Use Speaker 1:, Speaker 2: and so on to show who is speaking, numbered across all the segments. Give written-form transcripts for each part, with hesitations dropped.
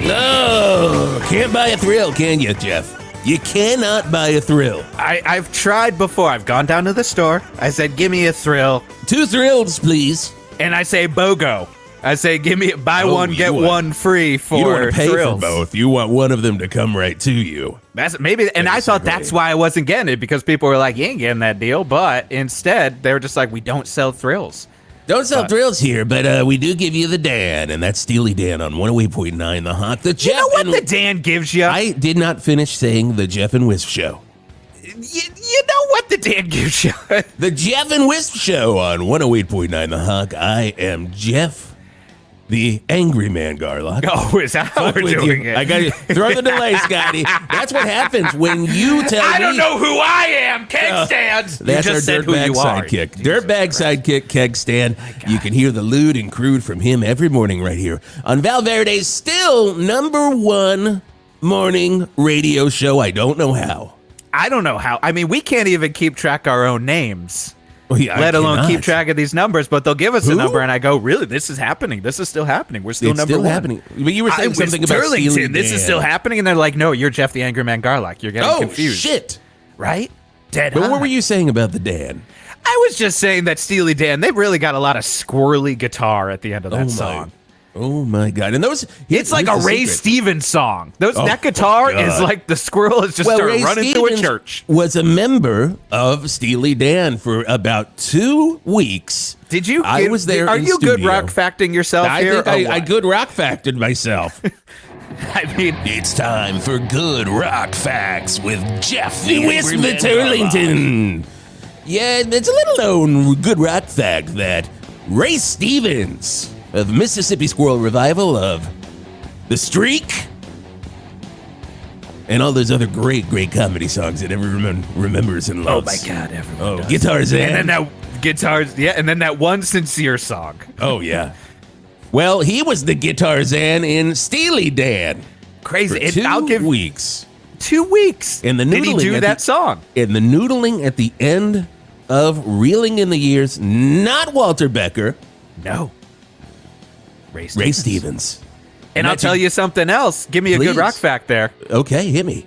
Speaker 1: No, can't buy a thrill, can you, Geoff? You cannot buy a thrill.
Speaker 2: I've tried before. I've gone down to the store. I said, give me a thrill.
Speaker 1: 2 thrills, please.
Speaker 2: And I say, BOGO. I say, buy one, get one free for
Speaker 1: You don't want to pay
Speaker 2: thrills.
Speaker 1: for both. You want one of them to come right to you.
Speaker 2: I thought that's why I wasn't getting it, because people were like, you ain't getting that deal. But instead, they were just like, we don't sell thrills.
Speaker 1: Don't sell thrills here, but we do give you the Dan, and that's Steely Dan on 108.9 The Hawk.
Speaker 2: You know what the Dan gives you?
Speaker 1: I did not finish saying the Geoff and Whisp Show.
Speaker 2: You know what the Dan gives you?
Speaker 1: The Geoff and Whisp Show on 108.9 The Hawk. I am Geoff, the Angry Man Garlock.
Speaker 2: Oh, is that how we're doing it?
Speaker 1: I got to throw the delay, Scotty. That's what happens when you tell me.
Speaker 2: I don't know who I am, Keg Stand.
Speaker 1: That's our dirtbag sidekick. Dirtbag sidekick, Keg Stand. You can hear the lewd and crude from him every morning right here on Val Verde's still #1 morning radio show. I don't know how.
Speaker 2: I don't know how. I mean, we can't even keep track our own names.
Speaker 1: Well, yeah,
Speaker 2: let alone keep track of these numbers, but they'll give us a number, and I go, really? This is happening. This is still happening. We're still number 1.
Speaker 1: Happening. But you were saying something about
Speaker 2: Steely Dan. This is still happening, and they're like, no, you're Geoff the Angry Man Garlock. You're getting confused.
Speaker 1: Oh, shit.
Speaker 2: Right? Dead
Speaker 1: But
Speaker 2: high.
Speaker 1: what were you saying about the Dan?
Speaker 2: I was just saying that Steely Dan, they really got a lot of squirrely guitar at the end of that song.
Speaker 1: Oh my God! And
Speaker 2: it's like a Ray Stevens song. That guitar is like the squirrel is just starting running through a church.
Speaker 1: Was a member of Steely Dan for about 2 weeks.
Speaker 2: Did you?
Speaker 1: I was there.
Speaker 2: Are you good rock facting yourself here?
Speaker 1: I think I good rock facted myself.
Speaker 2: I mean,
Speaker 1: it's time for good rock facts with Geoff the Whisp the Turlington. Yeah, it's a little known good rock fact that Ray Stevens of Mississippi Squirrel Revival, of The Streak, and all those other great comedy songs that everyone remembers and loves.
Speaker 2: Oh my God, everyone does.
Speaker 1: Guitars
Speaker 2: and then that guitars, yeah, and then that one Sincere song.
Speaker 1: Oh yeah. Well, he was the Guitar Zan in Steely Dan.
Speaker 2: Crazy.
Speaker 1: For 2 weeks.
Speaker 2: 2 weeks.
Speaker 1: And the noodling
Speaker 2: did he do that song?
Speaker 1: And the noodling at the end of Reeling in the Years, not Walter Becker.
Speaker 2: No.
Speaker 1: Ray Stevens.
Speaker 2: And I'll tell you something else. Give me a good rock fact there.
Speaker 1: Okay, hit me.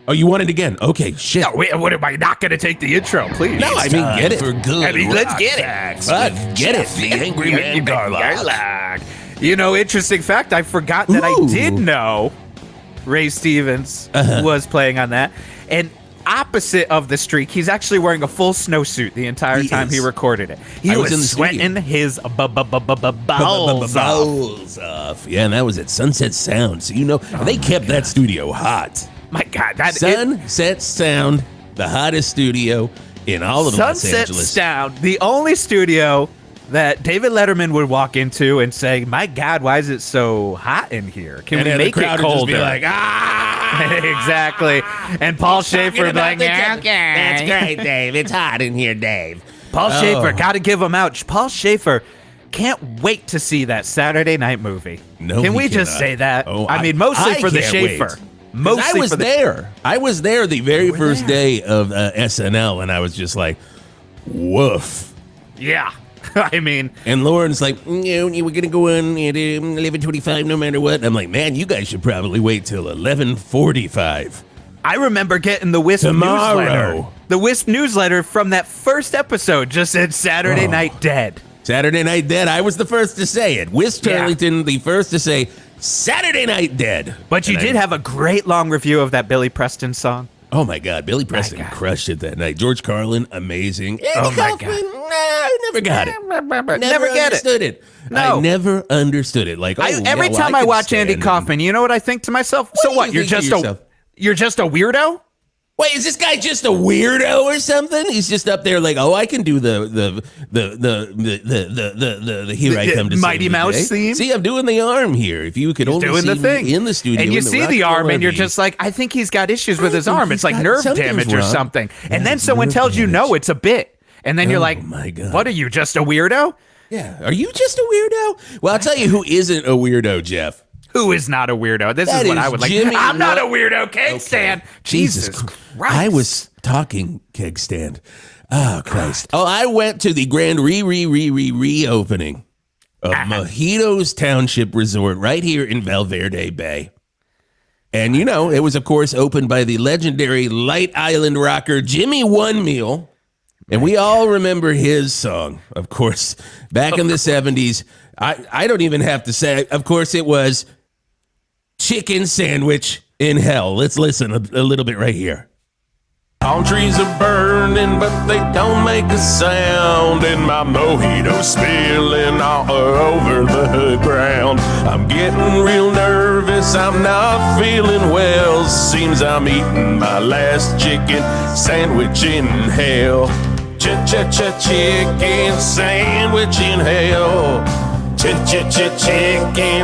Speaker 1: Oh, you want it again? Okay, shit.
Speaker 2: No, wait, what am I not going to take the intro, please?
Speaker 1: No, I mean, get it. For good
Speaker 2: let's get it.
Speaker 1: Get it. The Angry Man Garlock.
Speaker 2: You know, interesting fact, I forgot that I did know Ray Stevens was playing on that. And opposite of The Streak, he's actually wearing a full snowsuit the entire time he recorded it. He was sweating his balls
Speaker 1: off. Yeah, and that was at Sunset Sound. So, you know, they kept that studio hot.
Speaker 2: My God.
Speaker 1: Sunset Sound, the hottest studio in all of Los Angeles.
Speaker 2: Sunset Sound, the only studio that David Letterman would walk into and say, my God, why is it so hot in here? Can we make it colder?
Speaker 1: Just be like,
Speaker 2: exactly. And Paul Schaefer would be like, okay.
Speaker 1: That's great, Dave. It's hot in here, Dave.
Speaker 2: Paul Schaefer, got to give him out. Paul Schaefer can't wait to see that Saturday night movie.
Speaker 1: No,
Speaker 2: Can we just say that?
Speaker 1: Oh,
Speaker 2: I mean, mostly for the Schaefer.
Speaker 1: I was there. I was there the very first day of SNL, and I was just like, woof.
Speaker 2: Yeah. I mean,
Speaker 1: and Lauren's like, we're gonna go on at 11:25 no matter what. And I'm like, man, you guys should probably wait till 11:45.
Speaker 2: I remember getting the Wisp newsletter. The Wisp newsletter from that first episode just said Saturday Night Dead.
Speaker 1: Saturday Night Dead. I was the first to say it. Wisp Turlington, the first to say Saturday Night Dead.
Speaker 2: But you did have a great long review of that Billy Preston song.
Speaker 1: Oh my God, Billy Preston crushed it that night. George Carlin, amazing.
Speaker 2: Oh my God.
Speaker 1: I never got it.
Speaker 2: Never understood
Speaker 1: it. No. I never understood it. Like,
Speaker 2: every time I watch Andy Kaufman, you know what I think to myself? So what? You're just a weirdo?
Speaker 1: Wait, is this guy just a weirdo or something? He's just up there like, I can do the Here I Come to
Speaker 2: Mighty Mouse theme.
Speaker 1: See, I'm doing the arm here. If you could only see me in the studio,
Speaker 2: and you see the arm, and you're just like, I think he's got issues with his arm. It's like nerve damage or something. And then someone tells you, no, it's a bit. And then you're like, my God. What are you, just a weirdo?
Speaker 1: Yeah. Are you just a weirdo? Well, I'll tell you who isn't a weirdo, Geoff.
Speaker 2: Who is not a weirdo? This is what I would like. I'm not a weirdo, Keg Stand. Jesus Christ.
Speaker 1: I was talking, Keg Stand. Oh, Christ. I went to the grand reopening of Mojitostownship Resort right here in Val Verde Bay. And, you know, it was, of course, opened by the legendary Light Island rocker Jimmy OneMeal. And we all remember his song, of course, back in the 70s. I don't even have to say, of course, it was Chicken Sandwich in Hell. Let's listen a little bit right here. Palm trees are burning, but they don't make a sound. And my mojito spilling all over the ground. I'm getting real nervous, I'm not feeling well. Seems I'm eating my last chicken sandwich in hell. Chicken sandwich in hell. Chicken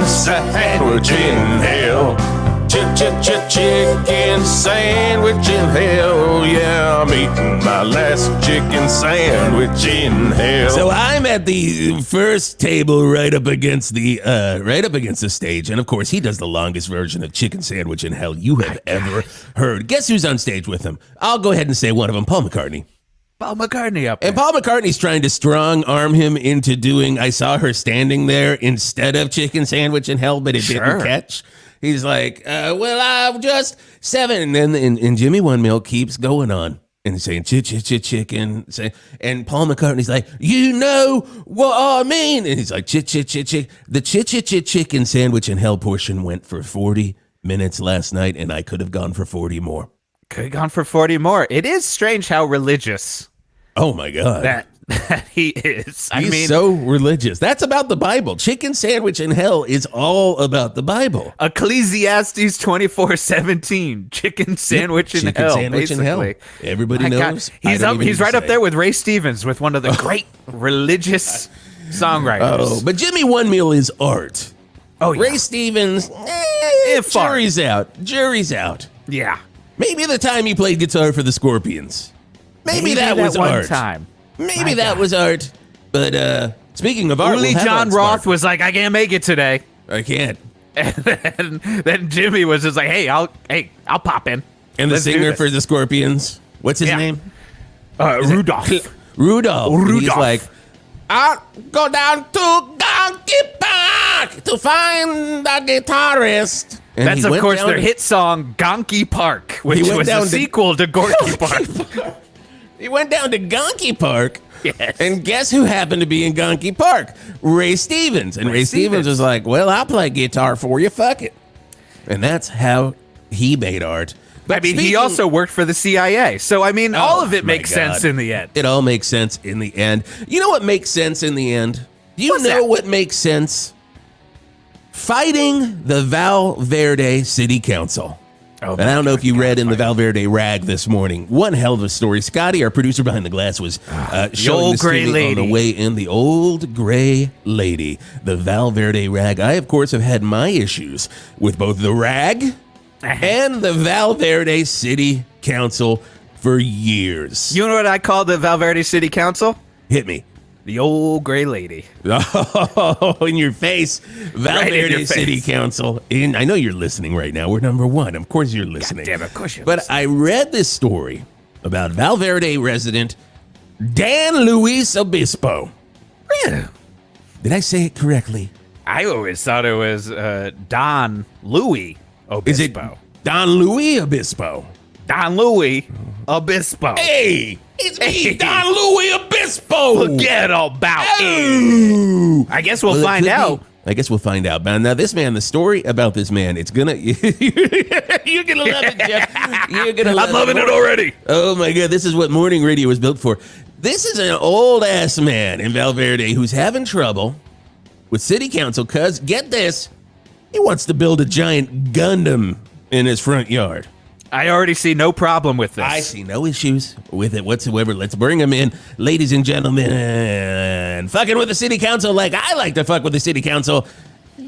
Speaker 1: sandwich in hell. Chicken sandwich in hell. Yeah, I'm eating my last chicken sandwich in hell. So I'm at the first table right up against the stage, and of course he does the longest version of Chicken Sandwich in Hell you have ever heard. Guess who's on stage with him? I'll go ahead and say one of them, Paul McCartney.
Speaker 2: Paul McCartney up there.
Speaker 1: And Paul McCartney's trying to strong arm him into doing I Saw Her Standing There instead of Chicken Sandwich in Hell, but it didn't catch. He's like, well, I'm just 7. And then and Jimmy OneMeal keeps going on and saying, chicken. And Paul McCartney's like, you know what I mean? And he's like, chick. The chicken sandwich in hell portion went for 40 minutes last night, and I could have gone for 40 more.
Speaker 2: Could have gone for 40 more. It is strange how religious.
Speaker 1: Oh, my God.
Speaker 2: That he is.
Speaker 1: He's so religious. That's about the Bible. Chicken Sandwich in Hell is all about the Bible.
Speaker 2: Ecclesiastes 24:17. Chicken Sandwich in
Speaker 1: Chicken
Speaker 2: Hell.
Speaker 1: Sandwich in Hell. Everybody knows.
Speaker 2: He's right up there with Ray Stevens, with one of the great religious songwriters.
Speaker 1: Oh, but Jimmy OneMeal is art.
Speaker 2: Oh, yeah.
Speaker 1: Ray Stevens, jury's out.
Speaker 2: Yeah.
Speaker 1: Maybe the time he played guitar for the Scorpions. Maybe that was
Speaker 2: one
Speaker 1: art.
Speaker 2: Time.
Speaker 1: Maybe that was art. But speaking of art,
Speaker 2: John Roth was like, I can't make it today.
Speaker 1: I can't.
Speaker 2: And then Jimmy was just like, hey, I'll pop in.
Speaker 1: And the singer for the Scorpions, what's his name?
Speaker 2: Rudolph.
Speaker 1: Rudolph. He's like, I'll go down to Gonky Park to find the guitarist. And
Speaker 2: that's, of course, their hit song, Gonky Park, which was a sequel to Gorky Park.
Speaker 1: He went down to Gonky Park.
Speaker 2: Yes.
Speaker 1: And guess who happened to be in Gonky Park? Ray Stevens. And Ray Stevens was like, well, I'll play guitar for you. Fuck it. And that's how he made art.
Speaker 2: But he also worked for the CIA. So, all of it makes sense in the end.
Speaker 1: It all makes sense in the end. You know what makes sense in the end? Do you know what makes sense? Fighting the Val Verde City Council. And I don't know if you read in the Val Verde Rag this morning. One hell of a story. Scotty, our producer behind the glass, was showing this to me on the way in. The old gray lady, the Val Verde Rag. I, of course, have had my issues with both the Rag and the Val Verde City Council for years.
Speaker 2: You know what I call the Val Verde City Council?
Speaker 1: Hit me.
Speaker 2: The old gray lady.
Speaker 1: Oh, in your face. Val Verde City Council. And I know you're listening right now. We're number one. Of course you're listening.
Speaker 2: God damn it, of course you're
Speaker 1: But
Speaker 2: listening.
Speaker 1: I read this story about Val Verde resident Dan Luis Obispo.
Speaker 2: Yeah.
Speaker 1: Did I say it correctly?
Speaker 2: I always thought it was Don Louis Obispo.
Speaker 1: Is it Don Louis Obispo?
Speaker 2: Don Louis Obispo.
Speaker 1: Hey! It's me, Don Louis Obispo.
Speaker 2: Forget about it. I guess we'll find out.
Speaker 1: I guess we'll find out. Now, this man, the story about this man, it's gonna. You're gonna love it, Jeff. You're gonna love it.
Speaker 2: I'm loving it already.
Speaker 1: Oh my God, this is what morning radio was built for. This is an old ass man in Val Verde who's having trouble with city council because, get this, he wants to build a giant Gundam in his front yard.
Speaker 2: I already see no problem with this.
Speaker 1: I see no issues with it whatsoever. Let's bring him in, ladies and gentlemen. Fucking with the city council like I like to fuck with the city council.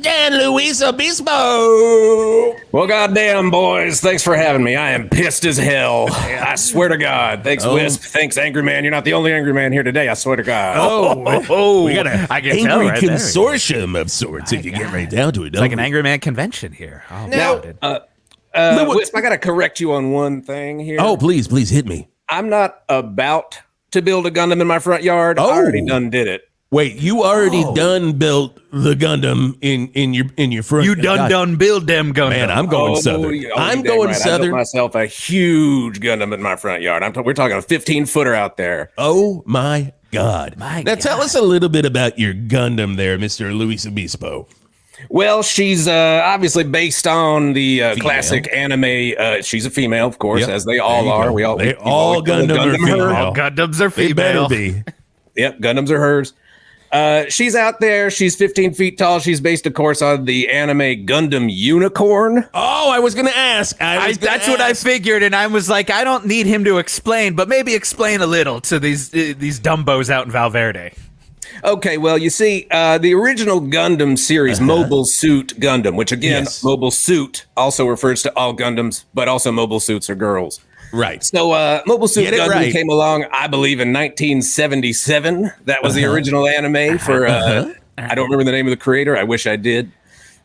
Speaker 1: Dan Luis Obispo.
Speaker 3: Well, goddamn, boys. Thanks for having me. I am pissed as hell. I swear to God. Thanks, Wisp. Thanks, Angry Man. You're not the only angry man here today. I swear to God.
Speaker 1: We got an angry consortium of sorts if you get right down to it.
Speaker 2: It's like an Angry Man convention here.
Speaker 3: Wisp, I got to correct you on one thing here.
Speaker 1: Oh, please hit me.
Speaker 3: I'm not about to build a Gundam in my front yard. I already done did it.
Speaker 1: Wait, you already done built the Gundam in your front?
Speaker 2: You done build them Gundam.
Speaker 1: Man, I'm going southern. I'm going southern.
Speaker 3: I built myself a huge Gundam in my front yard. We're talking a 15-footer out there.
Speaker 1: Oh my God! Now tell us a little bit about your Gundam there, Mr. Luis Obispo.
Speaker 3: Well, she's obviously based on the classic anime. She's a female, of course, as they all are.
Speaker 1: Go. All Gundam are female.
Speaker 2: All Gundams are female.
Speaker 1: They better be.
Speaker 3: Yep, Gundams are hers. She's out there. She's 15 feet tall. She's based, of course, on the anime Gundam Unicorn.
Speaker 1: Oh, I was going to ask.
Speaker 2: That's what I figured, and I was like, I don't need him to explain, but maybe explain a little to these Dumbos out in Val Verde.
Speaker 3: Okay, well, you see, the original Gundam series, Mobile Suit Gundam, which again, Mobile Suit also refers to all Gundams, but also mobile suits are girls.
Speaker 1: Right.
Speaker 3: So Mobile Suit Gundam came along, I believe, in 1977. That was the original anime for, I don't remember the name of the creator. I wish I did.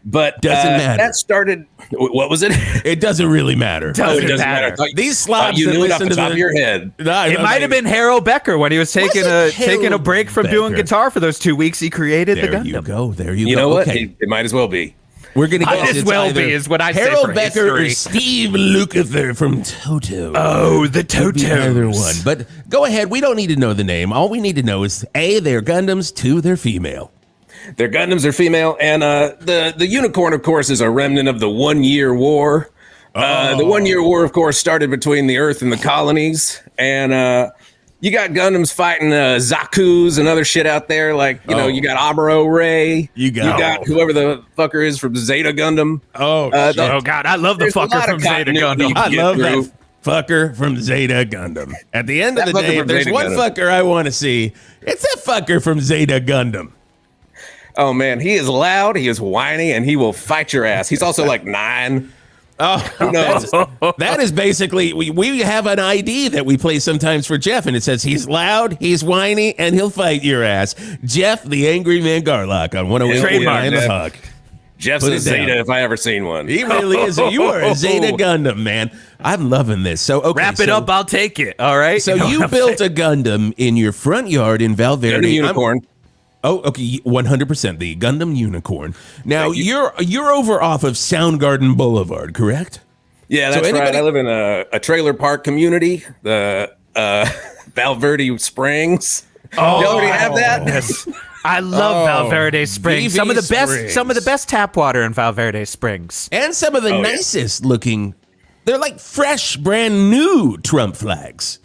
Speaker 3: But
Speaker 1: doesn't matter.
Speaker 3: That started, what was it?
Speaker 1: It doesn't really matter.
Speaker 3: It doesn't matter.
Speaker 1: These slobs
Speaker 3: you
Speaker 1: that
Speaker 3: knew it off
Speaker 1: listen
Speaker 3: the
Speaker 1: to
Speaker 3: top of your head.
Speaker 2: It might have been Harold Becker when he was taking a break from doing guitar for those 2 weeks. He created the Gundam.
Speaker 1: There you go. There you go.
Speaker 3: You know what?
Speaker 1: Okay.
Speaker 3: It might as well be.
Speaker 1: We're gonna
Speaker 2: might as well be is what I say for
Speaker 1: Harold Becker
Speaker 2: history.
Speaker 1: or Steve Lukather from Toto.
Speaker 2: Oh, the Totos.
Speaker 1: Either one. But go ahead. We don't need to know the name. All we need to know is A, they're Gundams. 2, they're female.
Speaker 3: Their Gundams are female, and the Unicorn, of course, is a remnant of the 1 Year War. The 1 Year War, of course, started between the Earth and the colonies, and you got Gundams fighting Zaku's and other shit out there, like you got Amuro Ray, you got whoever the fucker is from Zeta Gundam.
Speaker 2: Oh God, I love the fucker from Zeta Gundam.
Speaker 1: I love that fucker from Zeta Gundam. At the end of the day, if there's one fucker I want to see, it's that fucker from Zeta Gundam.
Speaker 3: Oh man, he is loud, he is whiny, and he will fight your ass. He's also like 9.
Speaker 1: Oh, who knows? That is basically, we have an ID that we play sometimes for Geoff, and it says he's loud, he's whiny, and he'll fight your ass. Geoff, the Angry Man Garlock on 108.9 The Hug.
Speaker 3: Geoff's a Zeta if I ever seen one.
Speaker 1: He really is. You are a Zeta Gundam, man. I'm loving this. So okay,
Speaker 2: wrap it up, I'll take it. All right.
Speaker 1: So you built a Gundam in your front yard in Val Verde.
Speaker 3: Gundam Unicorn.
Speaker 1: Oh, okay, 100%. The Gundam Unicorn. Now you're over off of Soundgarden Boulevard, correct?
Speaker 3: Yeah, that's right. I live in a trailer park community, the Val Verde Springs.
Speaker 2: Oh,
Speaker 3: you already have that.
Speaker 2: Yes. I love Val Verde Springs. Some of the best tap water in Val Verde Springs,
Speaker 1: and some of the nicest looking. They're like fresh, brand new Trump flags.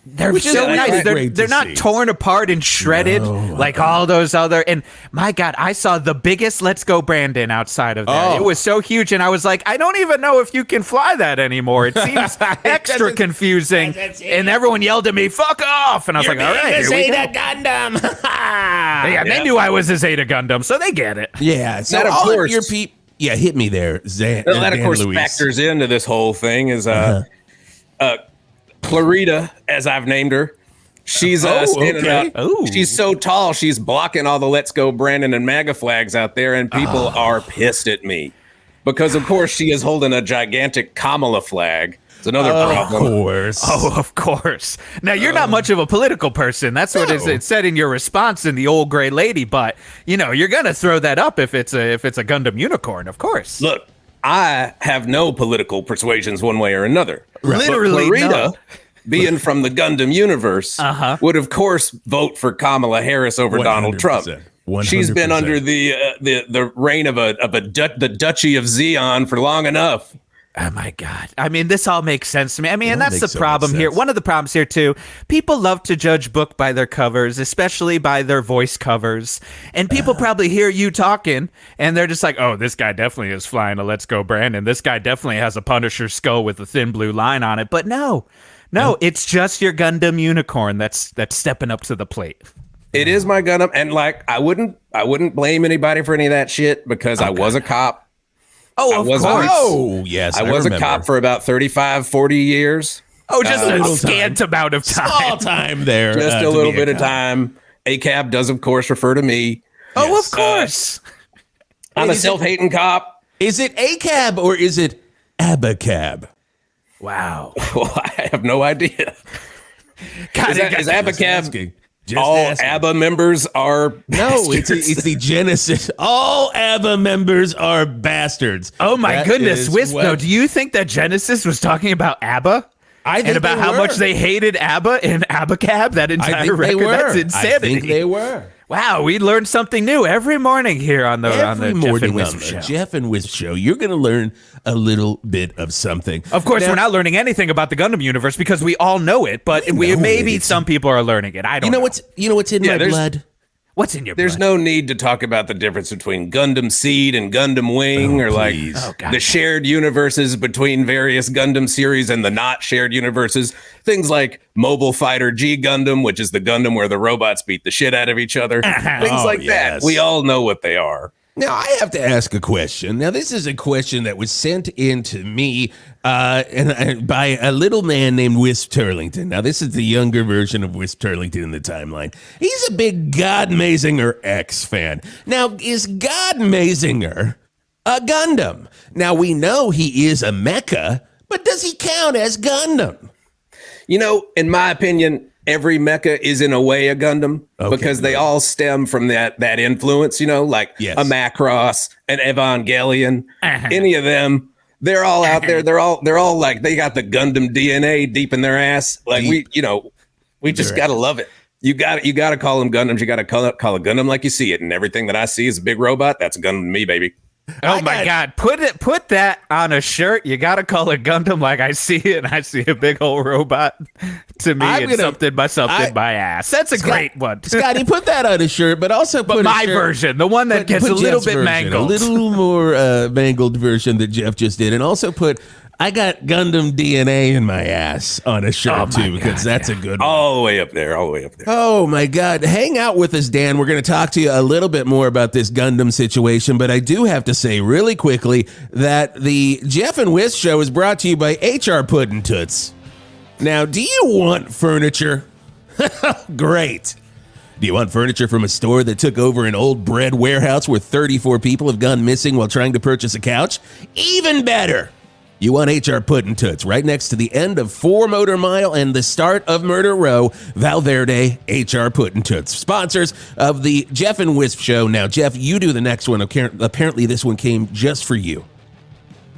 Speaker 2: They're so nice. They're not torn apart and shredded like all those other. And my God, I saw the biggest Let's Go Brandon outside of that. It was so huge. And I was like, I don't even know if you can fly that anymore. It seems extra confusing. And everyone yelled at me, fuck off. And I was like, all right, here we go.
Speaker 1: Gundam.
Speaker 2: Yeah, they knew I was a Zeta Gundam, so they get it.
Speaker 1: Yeah. So
Speaker 3: that, of
Speaker 1: all
Speaker 3: course,
Speaker 1: of your people. Yeah, hit me there.
Speaker 3: That, of course, factors into this whole thing is Clarita, as I've named her. She's standing out.
Speaker 2: Ooh.
Speaker 3: She's so tall, she's blocking all the Let's Go Brandon and MAGA flags out there, and people are pissed at me. Because, of course, she is holding a gigantic Kamala flag. It's another problem.
Speaker 1: Of course.
Speaker 2: Oh, of course. Now, you're not much of a political person. That's what it said in your response in The Old Gray Lady. But, you're going to throw that up if it's a Gundam Unicorn, of course.
Speaker 3: Look, I have no political persuasions one way or another.
Speaker 2: Literally,
Speaker 3: but Clarita,
Speaker 2: no.
Speaker 3: being from the Gundam universe, would of course vote for Kamala Harris over Donald Trump.
Speaker 1: 100%.
Speaker 3: She's been under the reign of the Duchy of Zeon for long enough.
Speaker 2: Oh my God. I mean, this all makes sense to me. I mean, and that's the problem here. One of the problems here, too, people love to judge book by their covers, especially by their voice covers. And people probably hear you talking, and they're just like, oh, this guy definitely is flying a Let's Go Brandon. This guy definitely has a Punisher skull with a thin blue line on it. But no, it's just your Gundam Unicorn that's stepping up to the plate.
Speaker 3: It is my Gundam, and I wouldn't blame anybody for any of that shit because I was a cop.
Speaker 2: Oh, of course.
Speaker 1: Oh, yes.
Speaker 3: I was a cop for about 35, 40 years.
Speaker 2: Oh, just a scant amount of time.
Speaker 1: Small time there.
Speaker 3: Just a little bit of time. ACAB does, of course, refer to me.
Speaker 2: Oh, yes. Of course.
Speaker 3: I'm a self-hating cop.
Speaker 1: Is it ACAB or is it ABACAB?
Speaker 2: Wow.
Speaker 3: Well, I have no idea.
Speaker 2: God,
Speaker 3: is ABACAB?
Speaker 1: Just
Speaker 3: all
Speaker 1: asking.
Speaker 3: ABBA members are
Speaker 1: No,
Speaker 3: bastards.
Speaker 1: it's the Genesis. All ABBA members are bastards.
Speaker 2: Oh my
Speaker 1: That
Speaker 2: goodness,
Speaker 1: is
Speaker 2: Wisp,
Speaker 1: what-
Speaker 2: though, do you think that Genesis was talking about ABBA?
Speaker 1: I think
Speaker 2: And about
Speaker 1: they
Speaker 2: how
Speaker 1: were.
Speaker 2: much they hated ABBA in ABBA Cab, that
Speaker 1: I
Speaker 2: entire
Speaker 1: think they
Speaker 2: record?
Speaker 1: were.
Speaker 2: That's insanity.
Speaker 1: I think they were.
Speaker 2: Wow, we learned something new every morning here on the
Speaker 1: Every
Speaker 2: Geoff
Speaker 1: morning
Speaker 2: and Wisp
Speaker 1: on the
Speaker 2: show.
Speaker 1: Geoff and Wisp show, you're going to learn a little bit of something.
Speaker 2: Of course,
Speaker 1: Now,
Speaker 2: we're not learning anything about the Gundam universe because we all know it, but
Speaker 1: We know
Speaker 2: maybe
Speaker 1: it.
Speaker 2: some people are learning it. I don't
Speaker 1: You know what's in my
Speaker 3: there's-
Speaker 1: blood?
Speaker 2: What's in your
Speaker 3: There's
Speaker 2: blood?
Speaker 3: no need to talk about the difference between Gundam Seed and Gundam Wing, or like
Speaker 1: please. Oh,
Speaker 2: God.
Speaker 3: the shared universes between various Gundam series and the not shared universes. Things like Mobile Fighter G Gundam, which is the Gundam where the robots beat the shit out of each other. Things
Speaker 1: Oh,
Speaker 3: like
Speaker 1: yes.
Speaker 3: that. We all know what they are.
Speaker 1: Now, I have to ask a question. Now, this is a question that was sent in to me by a little man named Wisp Turlington. Now, this is the younger version of Wisp Turlington in the timeline. He's a big God Mazinger X fan. Now, is God Mazinger a Gundam? Now, we know he is a mecha, but does he count as Gundam?
Speaker 3: You know, in my opinion, every mecha is in a way a Gundam because they
Speaker 1: good.
Speaker 3: all stem from that influence, you know, like
Speaker 1: Yes.
Speaker 3: a Macross, an Evangelion, any of them. They're all out there. They're all like, they got the Gundam DNA deep in their ass. Like we just got to love it. You got to call them Gundams. You got to call a Gundam like you see it. And everything that I see is a big robot. That's a Gundam to me, baby.
Speaker 2: Oh my God! Put that on a shirt. You gotta call it Gundam like I see it, and I see a big old robot. To me, it's something by ass. That's a great one.
Speaker 1: Scotty, put that on a shirt, but also put
Speaker 2: my
Speaker 1: a shirt,
Speaker 2: version, the one that gets a little
Speaker 1: Jeff's
Speaker 2: bit
Speaker 1: version,
Speaker 2: mangled.
Speaker 1: a little more mangled version that Geoff just did, and also put I got Gundam DNA in my ass on a shirt too, because that's a good one.
Speaker 3: All the way up there.
Speaker 1: Oh my God. Hang out with us, Dan. We're going to talk to you a little bit more about this Gundam situation, but I do have to say really quickly that the Geoff and Whisp show is brought to you by HR Puddin' Toots. Now, do you want furniture? Great. Do you want furniture from a store that took over an old bread warehouse where 34 people have gone missing while trying to purchase a couch? Even better. You want HR Puddin' Toots right next to the end of 4 Motor Mile and the start of Murder Row. Val Verde, HR Puddin' Toots, sponsors of the Geoff and Whisp show. Now, Geoff, you do the next one. Apparently, this one came just for you.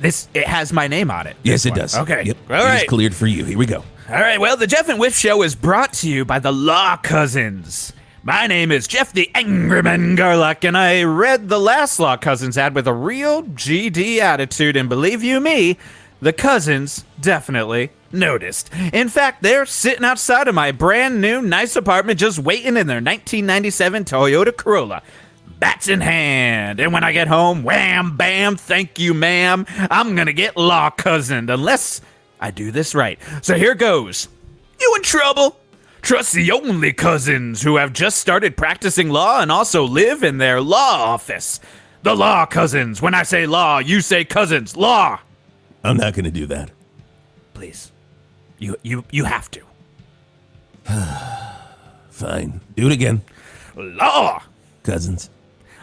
Speaker 2: It has my name on it.
Speaker 1: Yes,
Speaker 2: this
Speaker 1: it
Speaker 2: one.
Speaker 1: does.
Speaker 2: Okay.
Speaker 1: Yep.
Speaker 2: All
Speaker 1: It is
Speaker 2: right.
Speaker 1: cleared for you. Here we go.
Speaker 2: All right. Well, the Geoff and Whisp show is brought to you by the Law Cousins. My name is Jeff the Angryman Garlock, and I read the last Law Cousins ad with a real GD attitude, and believe you me, the Cousins definitely noticed. In fact, they're sitting outside of my brand new nice apartment just waiting in their 1997 Toyota Corolla, bats in hand. And when I get home, wham, bam, thank you, ma'am, I'm gonna get Law Cousined unless I do this right. So here goes. You in trouble? Trust the only cousins who have just started practicing law and also live in their law office. The Law Cousins. When I say law, you say cousins. Law.
Speaker 1: I'm not going to do that.
Speaker 2: Please. You have to.
Speaker 1: Fine. Do it again,
Speaker 2: Law.
Speaker 1: cousins.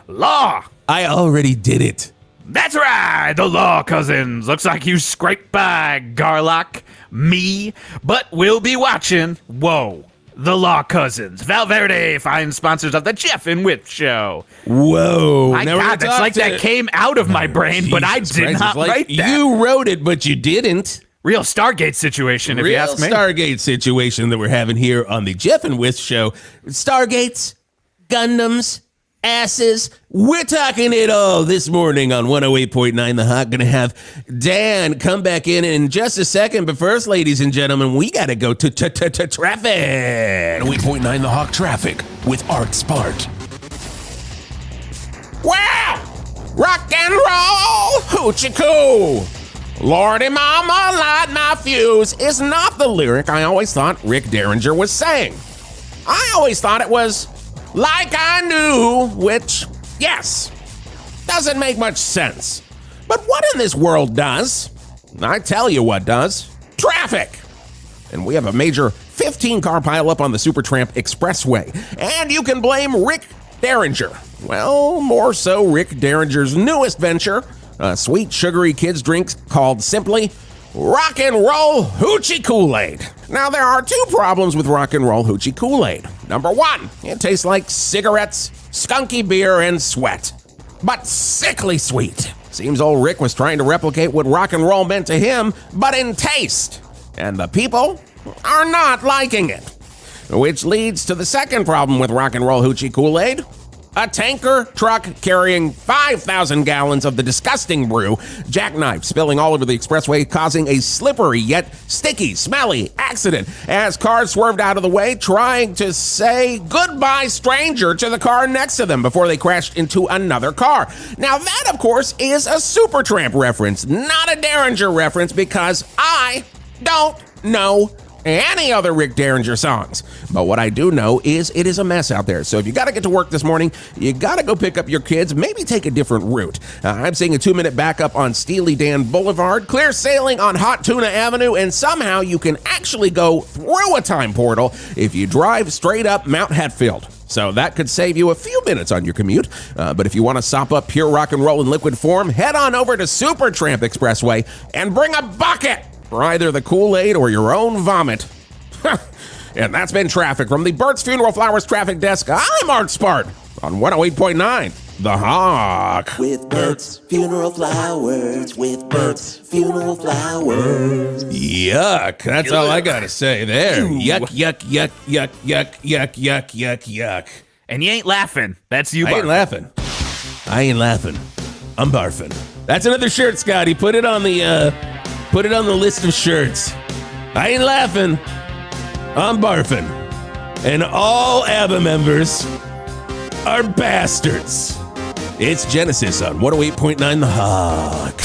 Speaker 2: Law.
Speaker 1: I already did it.
Speaker 2: That's right, the Law Cousins. Looks like you scraped by, Garlock, me, but we'll be watching. Whoa, the Law Cousins. Val Verde, fine sponsors of the Geoff and Whisp show.
Speaker 1: Whoa.
Speaker 2: My
Speaker 1: Now we're
Speaker 2: God,
Speaker 1: gonna
Speaker 2: that's
Speaker 1: talk
Speaker 2: like
Speaker 1: to-
Speaker 2: that came out of my brain, but I
Speaker 1: Jesus
Speaker 2: did
Speaker 1: Christ,
Speaker 2: not
Speaker 1: it's like
Speaker 2: write that.
Speaker 1: You wrote it, but you didn't.
Speaker 2: Real Stargate situation, if you
Speaker 1: Real
Speaker 2: ask me.
Speaker 1: Stargate situation that we're having here on the Geoff and Whisp show. Stargates, Gundams, asses. We're talking it all this morning on 108.9 The Hawk. Gonna have Dan come back in just a second. But first, ladies and gentlemen, we gotta go to traffic.
Speaker 4: 108.9 The Hawk traffic with Art Spart.
Speaker 1: Wow! Rock and roll, hoochie coo. Lordy mama, light my fuse is not the lyric I always thought Rick Derringer was saying. I always thought it was like I knew, which, yes, doesn't make much sense. But what in this world does? I tell you what does. Traffic. And we have a major 15-car pileup on the Supertramp Expressway. And you can blame Rick Derringer. Well, more so Rick Derringer's newest venture, a sweet, sugary kids drink called simply Rock and Roll Hoochie Kool-Aid. Now, there are 2 problems with Rock and Roll Hoochie Kool-Aid. Number 1, it tastes like cigarettes, skunky beer, and sweat. But sickly sweet. Seems old Rick was trying to replicate what rock and roll meant to him, but in taste. And the people are not liking it. Which leads to the second problem with rock and roll hoochie Kool-Aid. A tanker truck carrying 5,000 gallons of the disgusting brew, jackknife spilling all over the expressway, causing a slippery yet sticky, smelly accident as cars swerved out of the way, trying to say goodbye stranger to the car next to them before they crashed into another car. Now that, of course, is a Supertramp reference, not a Derringer reference, because I don't know any other Rick Derringer songs. But what I do know is it is a mess out there. So if you got to get to work this morning, you got to go pick up your kids, maybe take a different route. I'm seeing a 2-minute backup on Steely Dan Boulevard, clear sailing on Hot Tuna Avenue, and somehow you can actually go through a time portal if you drive straight up Mount Hatfield. So that could save you a few minutes on your commute. But if you want to sop up pure rock and roll in liquid form, head on over to Supertramp Expressway and bring a bucket for either the Kool-Aid or your own vomit. And that's been traffic from the Burt's Funeral Flowers traffic desk. I'm Art Spart on 108.9 The Hawk.
Speaker 5: With Burt's Funeral Flowers, with Burt's Funeral Flowers.
Speaker 1: Yuck. That's all I got to say there. Yuck, yuck, yuck, yuck, yuck, yuck, yuck, yuck, yuck.
Speaker 2: And you ain't laughing. That's you,
Speaker 1: I ain't laughing. I ain't laughing. I'm barfing. That's another shirt, Scotty. Put it on the list of shirts. I ain't laughing. I'm barfing. And all ABBA members are bastards. It's Genesis on 108.9 The Hawk.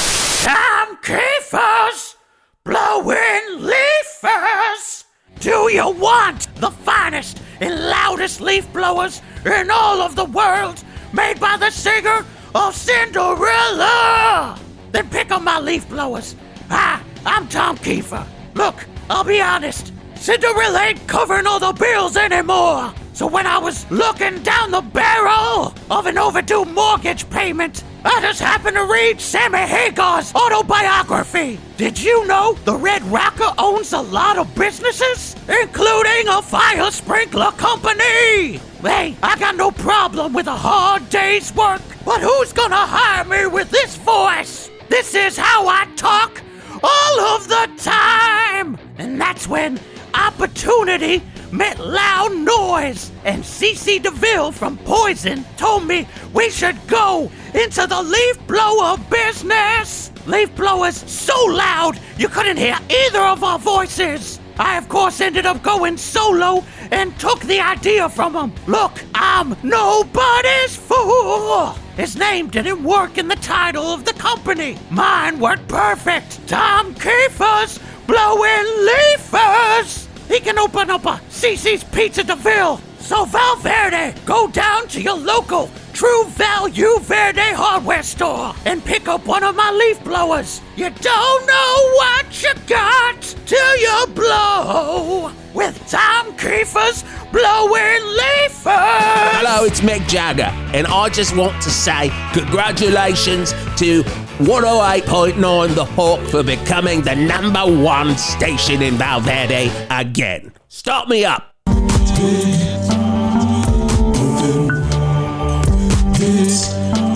Speaker 6: Tom Kiefer's blowing leafers. Do you want the finest and loudest leaf blowers in all of the world, made by the singer of Cinderella? Then pick up my leaf blowers. Hi, I'm Tom Kiefer. Look, I'll be honest, Cinderella ain't covering all the bills anymore. So when I was looking down the barrel of an overdue mortgage payment, I just happened to read Sammy Hagar's autobiography. Did you know the Red Rocker owns a lot of businesses, including a fire sprinkler company? Hey, I got no problem with a hard day's work, but who's gonna hire me with this voice? This is how I talk all of the time. And that's when opportunity met loud noise, and CeCe DeVille from Poison told me we should go into the leaf blower business. Leaf blowers so loud you couldn't hear either of our voices. I, of course, ended up going solo and took the idea from him. Look, I'm nobody's fool. His name didn't work in the title of the company. Mine worked perfect. Tom Kiefer's blowing leafers. He can open up a CeCe's Pizza DeVille. So Val Verde, go down to your local True Value Verde hardware store and pick up one of my leaf blowers. You don't know what you got till you blow with Tom Kiefer's blowing leafers.
Speaker 1: Hello, it's Mick Jagger, and I just want to say congratulations to 108.9 The Hawk for becoming the #1 station in Val Verde again. Start me up.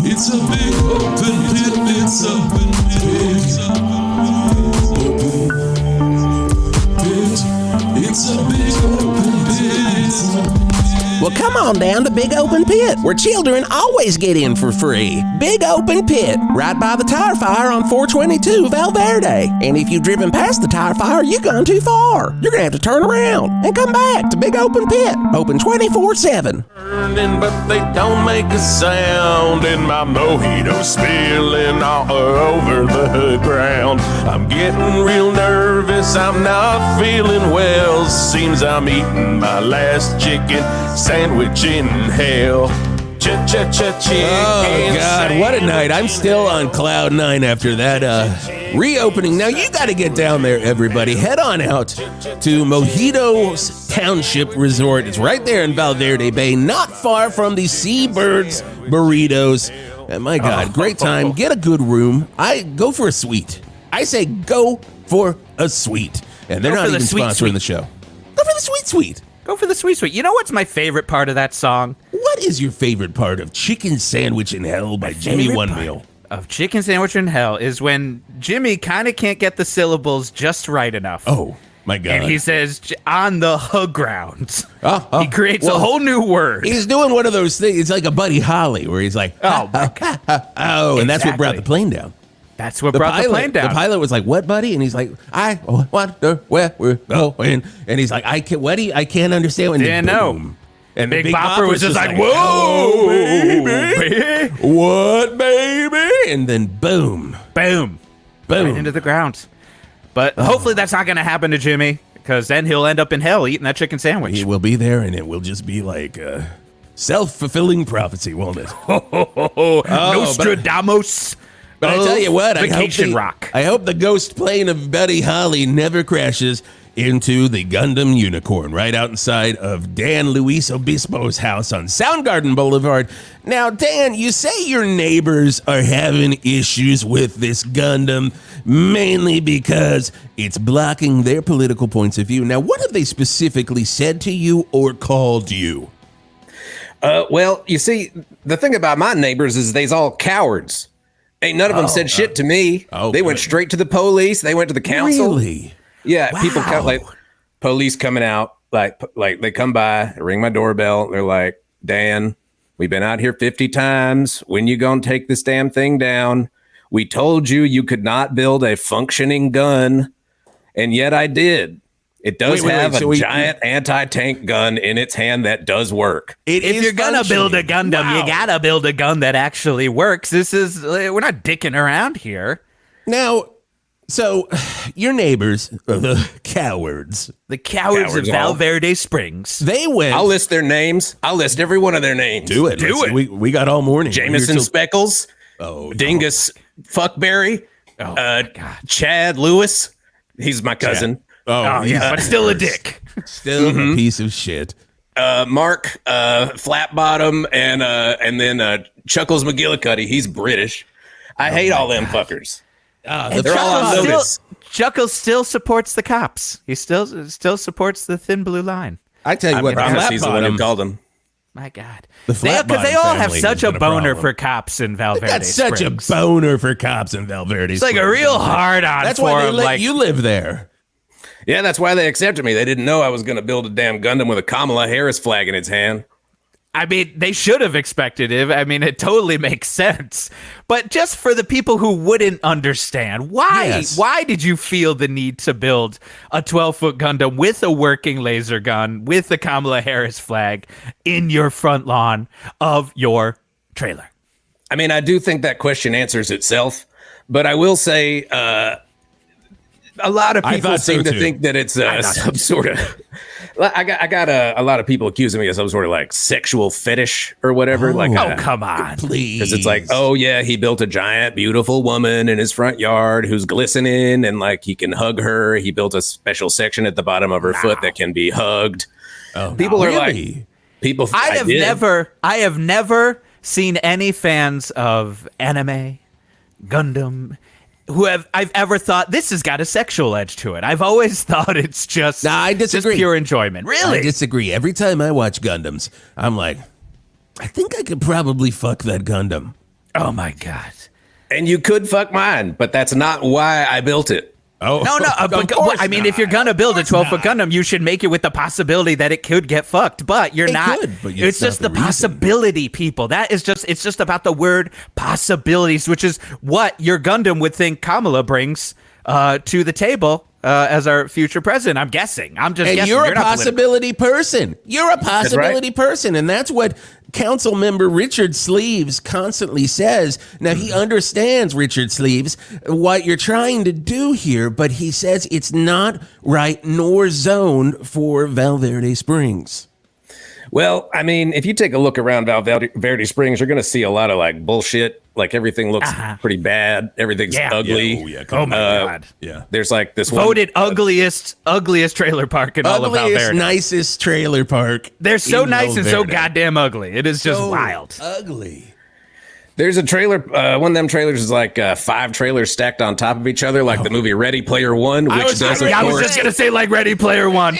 Speaker 7: It's a big open pit, it's a big open pit, it's a big open pit.
Speaker 1: Well, come on down to Big Open Pit, where children always get in for free. Big Open Pit, right by the tire fire on 422 Val Verde. And if you've driven past the tire fire, you've gone too far. You're gonna have to turn around and come back to Big Open Pit, open 24/7.
Speaker 4: Burning, but they don't make a sound, and my mojito spilling all over the ground. I'm getting real nervous, I'm not feeling well. Seems I'm eating my last chicken sandwich in hell.
Speaker 1: Oh, God, what a night. I'm still on cloud nine after that reopening. Now, you got to get down there, everybody. Head on out to Mojitostownship Resort. It's right there in Val Verde Bay, not far from the Seabirds Burritos. And my God, great time. Get a good room. Go for a suite. I say go for a suite. And they're not even sponsoring the show. Go for the sweet suite.
Speaker 2: Go for the sweet sweet. You know what's my favorite part of that song?
Speaker 1: What is your favorite part of Chicken Sandwich in Hell by Jimmy OneMeal?
Speaker 2: Of Chicken Sandwich in Hell is when Jimmy kind of can't get the syllables just right enough.
Speaker 1: Oh, my God.
Speaker 2: And he says, on the grounds. He creates a whole new word.
Speaker 1: He's doing one of those things. It's like a Buddy Holly where he's like,
Speaker 2: oh, my God.
Speaker 1: And that's what brought the plane down.
Speaker 2: That's what brought the plane down.
Speaker 1: The pilot was like, "What, buddy?" And he's like, "I wonder where we're going." And he's like, "I can't, Weddy, I can't understand."
Speaker 2: Yeah, no.
Speaker 1: And
Speaker 2: Big Bopper was just like, "Whoa, baby,
Speaker 1: what, baby?" And then boom,
Speaker 2: boom, right into the ground. But hopefully that's not going to happen to Jimmy, because then he'll end up in hell eating that chicken sandwich.
Speaker 1: He will be there, and it will just be like self-fulfilling prophecy, won't it?
Speaker 2: Nostradamus.
Speaker 1: But I tell you what, I hope the ghost plane of Buddy Holly never crashes into the Gundam Unicorn right outside of Dan Luis Obispo's house on Soundgarden Boulevard. Now, Dan, you say your neighbors are having issues with this Gundam, mainly because it's blocking their political points of view. Now, what have they specifically said to you or called you?
Speaker 3: Well, you see, the thing about my neighbors is they's all cowards. Ain't none of them said shit to me. They went straight to the police. They went to the council.
Speaker 1: Really?
Speaker 3: Yeah, people come, like police coming out, like they come by, they ring my doorbell. They're like, "Dan, we've been out here 50 times. When you gonna take this damn thing down? We told you could not build a functioning gun, and yet I did. It does have a giant anti-tank gun in its hand that does work.
Speaker 2: If you're going to build a Gundam, you got to build a gun that actually works. We're not dicking around here.
Speaker 1: Now, so your neighbors are the cowards.
Speaker 2: The cowards of Val Verde Springs.
Speaker 1: They went.
Speaker 3: I'll list their names. I'll list every one of their names.
Speaker 1: Do it. We got all morning.
Speaker 3: Jamison Speckles. Dingus Fuckberry. Chad Lewis. He's my cousin.
Speaker 2: Yeah, but still a dick.
Speaker 1: Still a piece of shit.
Speaker 3: Mark Flattbottom and then Chuckles McGillicuddy. He's British. I hate all them fuckers. They're all on notice.
Speaker 2: Chuckles still supports the cops. He still supports the thin blue line.
Speaker 1: I tell you what,
Speaker 3: he's the one who called him.
Speaker 2: My God.
Speaker 1: Because
Speaker 2: they all have such a boner for cops in Val Verde Springs.
Speaker 1: Such a boner for cops in Val Verde Springs.
Speaker 2: It's like a real hard-on.
Speaker 1: That's why they let you live there.
Speaker 3: Yeah, that's why they accepted me. They didn't know I was going to build a damn Gundam with a Kamala Harris flag in its hand.
Speaker 2: I mean, they should have expected it. I mean, it totally makes sense. But just for the people who wouldn't understand, why did you feel the need to build a 12-foot Gundam with a working laser gun, with the Kamala Harris flag in your front lawn of your trailer?
Speaker 3: I mean, I do think that question answers itself. But I will say... a lot of people seem to think that it's some sort of... I got a lot of people accusing me of some sort of like sexual fetish or whatever.
Speaker 2: Come on,
Speaker 1: please.
Speaker 3: Because it's like, oh yeah, he built a giant, beautiful woman in his front yard who's glistening and like he can hug her. He built a special section at the bottom of her foot that can be hugged. People are like, people. I
Speaker 2: have never seen any fans of anime, Gundam, I've ever thought this has got a sexual edge to it. I've always thought it's just,
Speaker 1: I disagree.
Speaker 2: Just pure enjoyment. Really?
Speaker 1: I disagree. Every time I watch Gundams, I'm like, I think I could probably fuck that Gundam.
Speaker 2: Oh my God.
Speaker 3: And you could fuck mine, but that's not why I built it.
Speaker 2: No. I mean, if you're gonna build a 12-foot Gundam, you should make it with the possibility that it could get fucked. But you're not. It's just the possibility, people. It's just about the word possibilities, which is what your Gundam would think Kamala brings to the table as our future president. I'm guessing. I'm just guessing.
Speaker 1: You're a possibility person. You're a possibility person, and that's what Council Member Richard Sleeves constantly says. Now, he understands, Richard Sleeves, what you're trying to do here, but he says it's not right nor zoned for Val Verde Springs.
Speaker 3: Well, I mean, if you take a look around Val Verde Springs, you're going to see a lot of like bullshit. Like everything looks pretty bad. Everything's ugly.
Speaker 2: Oh my God.
Speaker 1: Yeah.
Speaker 3: There's like this
Speaker 2: voted ugliest trailer park in all of Val Verde.
Speaker 1: Nicest trailer park.
Speaker 2: They're so nice and so goddamn ugly. It is just wild.
Speaker 1: Ugly.
Speaker 3: There's a trailer. One of them trailers is like 5 trailers stacked on top of each other, like the movie Ready Player One, which does, of
Speaker 2: I was
Speaker 3: course.
Speaker 2: just gonna say like Ready Player One.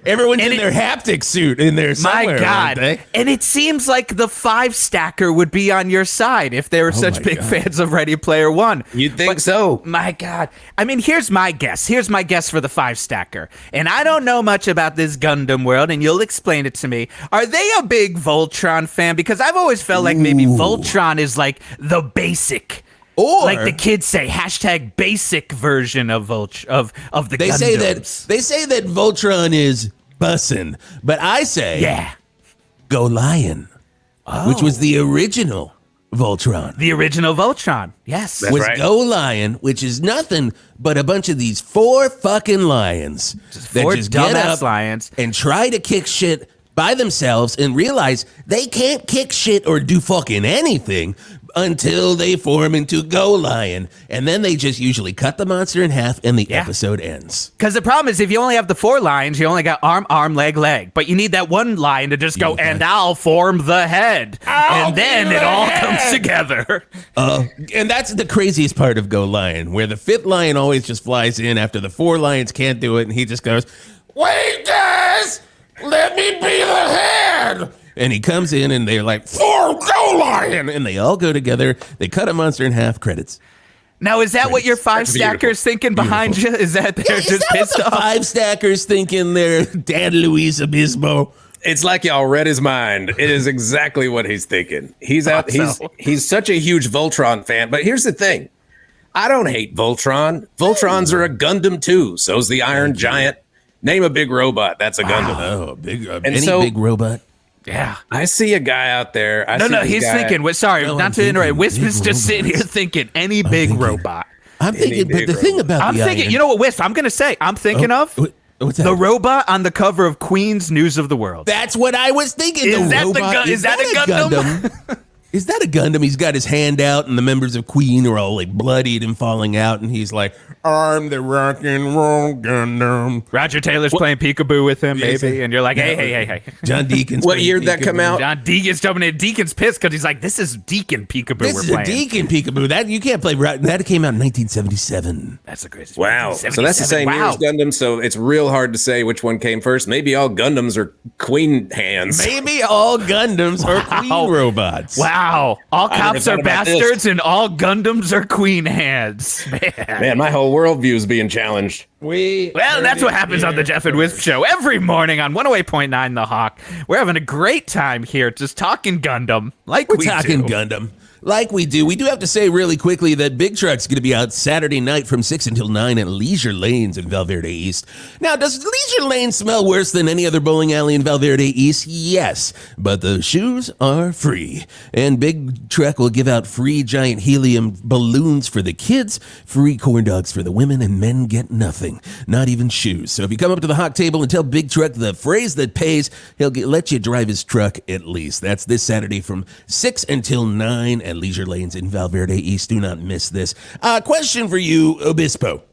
Speaker 1: Everyone's in their haptic suit in there somewhere.
Speaker 2: My God.
Speaker 1: Aren't they?
Speaker 2: And it seems like the 5 stacker would be on your side if they were such big fans of Ready Player One.
Speaker 3: You'd think so.
Speaker 2: My God. I mean, here's my guess. Here's my guess for the 5 stacker. And I don't know much about this Gundam world, and you'll explain it to me. Are they a big Voltron fan? Because I've always felt like maybe Voltron is like the basic.
Speaker 1: Or
Speaker 2: like the kids say, hashtag basic version of of the
Speaker 1: they
Speaker 2: Gundams.
Speaker 1: they say that Voltron is bussin', but I say Go Lion, which was the original Voltron.
Speaker 2: The original Voltron, yes.
Speaker 3: That's
Speaker 1: was
Speaker 3: right.
Speaker 1: Go Lion, which is nothing but a bunch of these 4 fucking lions that
Speaker 2: 4
Speaker 1: just get
Speaker 2: dumbass
Speaker 1: up
Speaker 2: lions
Speaker 1: and try to kick shit by themselves and realize they can't kick shit or do fucking anything until they form into Go Lion. And then they just usually cut the monster in half and the episode ends.
Speaker 2: Because the problem is if you only have the 4 lions, you only got arm, leg, leg. But you need that one lion to just go, and I'll form the head. And then it all comes together.
Speaker 1: And that's the craziest part of Go Lion, where the 5th lion always just flies in after the 4 lions can't do it, and he just goes, "Wait, guys, let me be the head." And he comes in, and they're like, "For Go Lion!" And they all go together. They cut a monster in half. Credits.
Speaker 2: Now, is that what your 5 stackers thinking behind you? Is that they're
Speaker 1: Is
Speaker 2: just
Speaker 1: that what
Speaker 2: pissed
Speaker 1: the
Speaker 2: off?
Speaker 1: 5 stackers thinking they're Dad Luis Obispo?
Speaker 3: It's like y'all read his mind. It is exactly what he's thinking. He's out. He's such a huge Voltron fan. But here's the thing: I don't hate Voltron. Voltrons are a Gundam too. So's the Iron Giant. Name a big robot. That's a Gundam.
Speaker 1: Oh, big
Speaker 3: so-
Speaker 1: big robot.
Speaker 2: Yeah.
Speaker 3: I see a guy out there.
Speaker 2: He's thinking. Sorry,
Speaker 1: No,
Speaker 2: not
Speaker 1: I'm
Speaker 2: to interrupt.
Speaker 1: thinking
Speaker 2: Wisp is
Speaker 1: big
Speaker 2: just sitting here
Speaker 1: robots.
Speaker 2: thinking any big robot.
Speaker 1: I'm thinking, but the thing about
Speaker 2: I'm
Speaker 1: the
Speaker 2: thinking.
Speaker 1: iron-
Speaker 2: You know what, Wisp? I'm gonna say. I'm thinking of
Speaker 1: what's that?
Speaker 2: the robot on the cover of Queen's News of the World.
Speaker 1: That's what I was thinking.
Speaker 2: Is
Speaker 1: the
Speaker 2: that the
Speaker 1: robot.
Speaker 2: gun- is that a Gundam?
Speaker 1: Is that a Gundam? He's got his hand out, and the members of Queen are all like bloodied and falling out, and he's like, "I'm the rock and roll Gundam."
Speaker 2: Roger Taylor's playing peekaboo with him,
Speaker 1: Yes,
Speaker 2: maybe, and you're like, hey.
Speaker 1: John Deacon's.
Speaker 3: What
Speaker 1: playing
Speaker 3: year did that come
Speaker 1: peekaboo.
Speaker 3: out?
Speaker 2: John Deacon's jumping in. Deacon's pissed because he's like, this is Deacon peekaboo
Speaker 1: This
Speaker 2: we're
Speaker 1: is
Speaker 2: playing.
Speaker 1: a Deacon peekaboo. That you can't play. That came out in 1977.
Speaker 2: That's the craziest.
Speaker 3: Wow. So that's the same year as Gundam. So it's real hard to say which one came first. Maybe all Gundams are Queen hands.
Speaker 1: Maybe all Gundams are Queen robots.
Speaker 2: Wow. All
Speaker 3: never
Speaker 2: cops
Speaker 3: thought
Speaker 2: are
Speaker 3: about this.
Speaker 2: bastards and all Gundams are Queen hands.
Speaker 3: Man, my whole worldview is being challenged.
Speaker 1: We
Speaker 2: Well, that's what happens on the Geoff and Whisp show every morning on 108.9 The Hawk. We're having a great time here just talking Gundam like
Speaker 1: We're
Speaker 2: we
Speaker 1: talking
Speaker 2: do.
Speaker 1: Gundam. Like we do. We do have to say really quickly that Big Truck's going to be out Saturday night from 6 until 9 at Leisure Lanes in Val Verde East. Now, does Leisure Lane smell worse than any other bowling alley in Val Verde East? Yes, but the shoes are free. And Big Truck will give out free giant helium balloons for the kids, free corn dogs for the women, and men get nothing, not even shoes. So if you come up to the Hawk table and tell Big Truck the phrase that pays, he'll let you drive his truck at least. That's this Saturday from 6 until 9 at Leisure Lanes in Val Verde East. Do not miss this. Question for you, Obispo.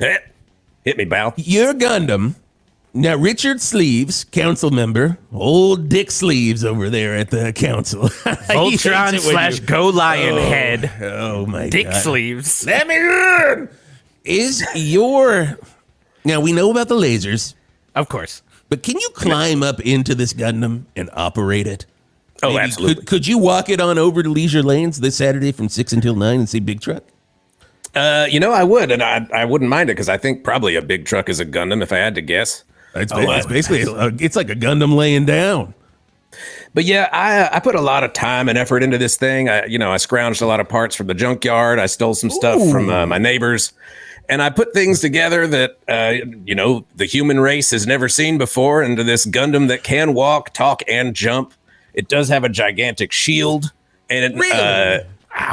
Speaker 3: Hit me, Val.
Speaker 1: Your Gundam. Now, Richard Sleeves, council member, old Dick Sleeves over there at the council.
Speaker 2: Voltron slash Go Lion head.
Speaker 1: Oh, my
Speaker 2: Dick
Speaker 1: God.
Speaker 2: sleeves.
Speaker 1: Let me learn. Is your... Now, we know about the lasers,
Speaker 2: Of course.
Speaker 1: but can you climb up into this Gundam and operate it?
Speaker 3: Oh,
Speaker 1: Maybe
Speaker 3: absolutely.
Speaker 1: Could you walk it on over to Leisure Lanes this Saturday from 6 until 9 and see Big Truck?
Speaker 3: I would, and I wouldn't mind it because I think probably a Big Truck is a Gundam if I had to guess.
Speaker 1: It's basically, it's like a Gundam laying down.
Speaker 3: But yeah, I put a lot of time and effort into this thing. I scrounged a lot of parts from the junkyard. I stole some stuff from my neighbors. And I put things together that, the human race has never seen before into this Gundam that can walk, talk, and jump. It does have a gigantic shield. And it,
Speaker 1: Really?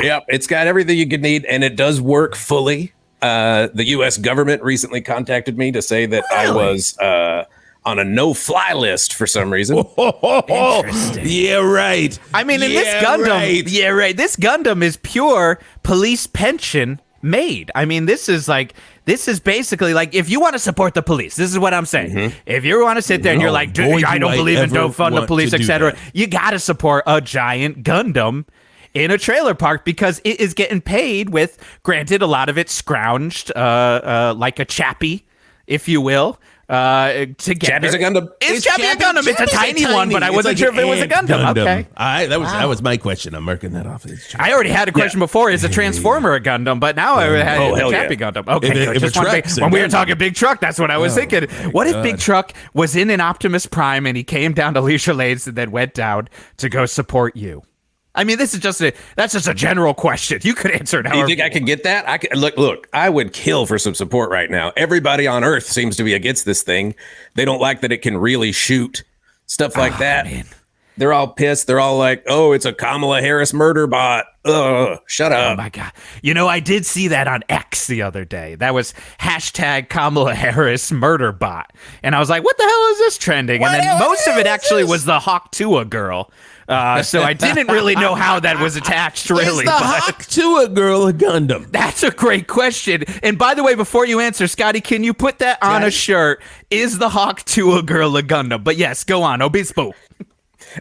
Speaker 3: Yep, it's got everything you could need, and it does work fully. The U.S. government recently contacted me to say that I was on a no-fly list for some reason.
Speaker 2: Interesting.
Speaker 1: Yeah, right.
Speaker 2: I mean, in this
Speaker 1: Yeah,
Speaker 2: Gundam,
Speaker 1: right.
Speaker 2: yeah, right. This Gundam is pure police pension made. I mean, this is basically like if you want to support the police. This is what I'm saying. If you want to sit there and you're
Speaker 1: No,
Speaker 2: like,
Speaker 1: boy,
Speaker 2: I
Speaker 1: do
Speaker 2: don't
Speaker 1: I
Speaker 2: believe in
Speaker 1: ever
Speaker 2: don't fund the
Speaker 1: want
Speaker 2: police,
Speaker 1: to do
Speaker 2: etc.
Speaker 1: that.
Speaker 2: You got to support a giant Gundam. in a trailer park because it is getting paid with, granted, a lot of it scrounged, like a chappie, if you will. Together.
Speaker 3: Chappie's a Gundam.
Speaker 2: It's Chappie a Gundam. It's a tiny one, but I wasn't sure if it was a Gundam. Okay.
Speaker 1: That was my question. I'm marking that off.
Speaker 2: I already had a question before. Is a Transformer a Gundam? But now I had a Chappie Gundam. Okay. When we were talking big truck, that's what I was thinking. What if Big Truck was in an Optimus Prime and he came down to Leisure Lades and then went down to go support you? I mean, that's just a general question. You could answer it.
Speaker 3: You think I could get that? Look, I would kill for some support right now. Everybody on Earth seems to be against this thing. They don't like that it can really shoot, stuff like that. Man. They're all pissed. They're all like, oh, it's a Kamala Harris murder bot. Ugh, shut up.
Speaker 2: Oh, my God. I did see that on X the other day. That was hashtag Kamala Harris murder bot. And I was like, what the hell is this trending? And then most of it actually was the Hawk Tua girl. So I didn't really know how that was attached, really.
Speaker 1: Is the Hawk Tua girl a Gundam?
Speaker 2: That's a great question. And by the way, before you answer, Scotty, can you put that on a shirt? Is the Hawk Tua girl a Gundam? But yes, go on, Obispo.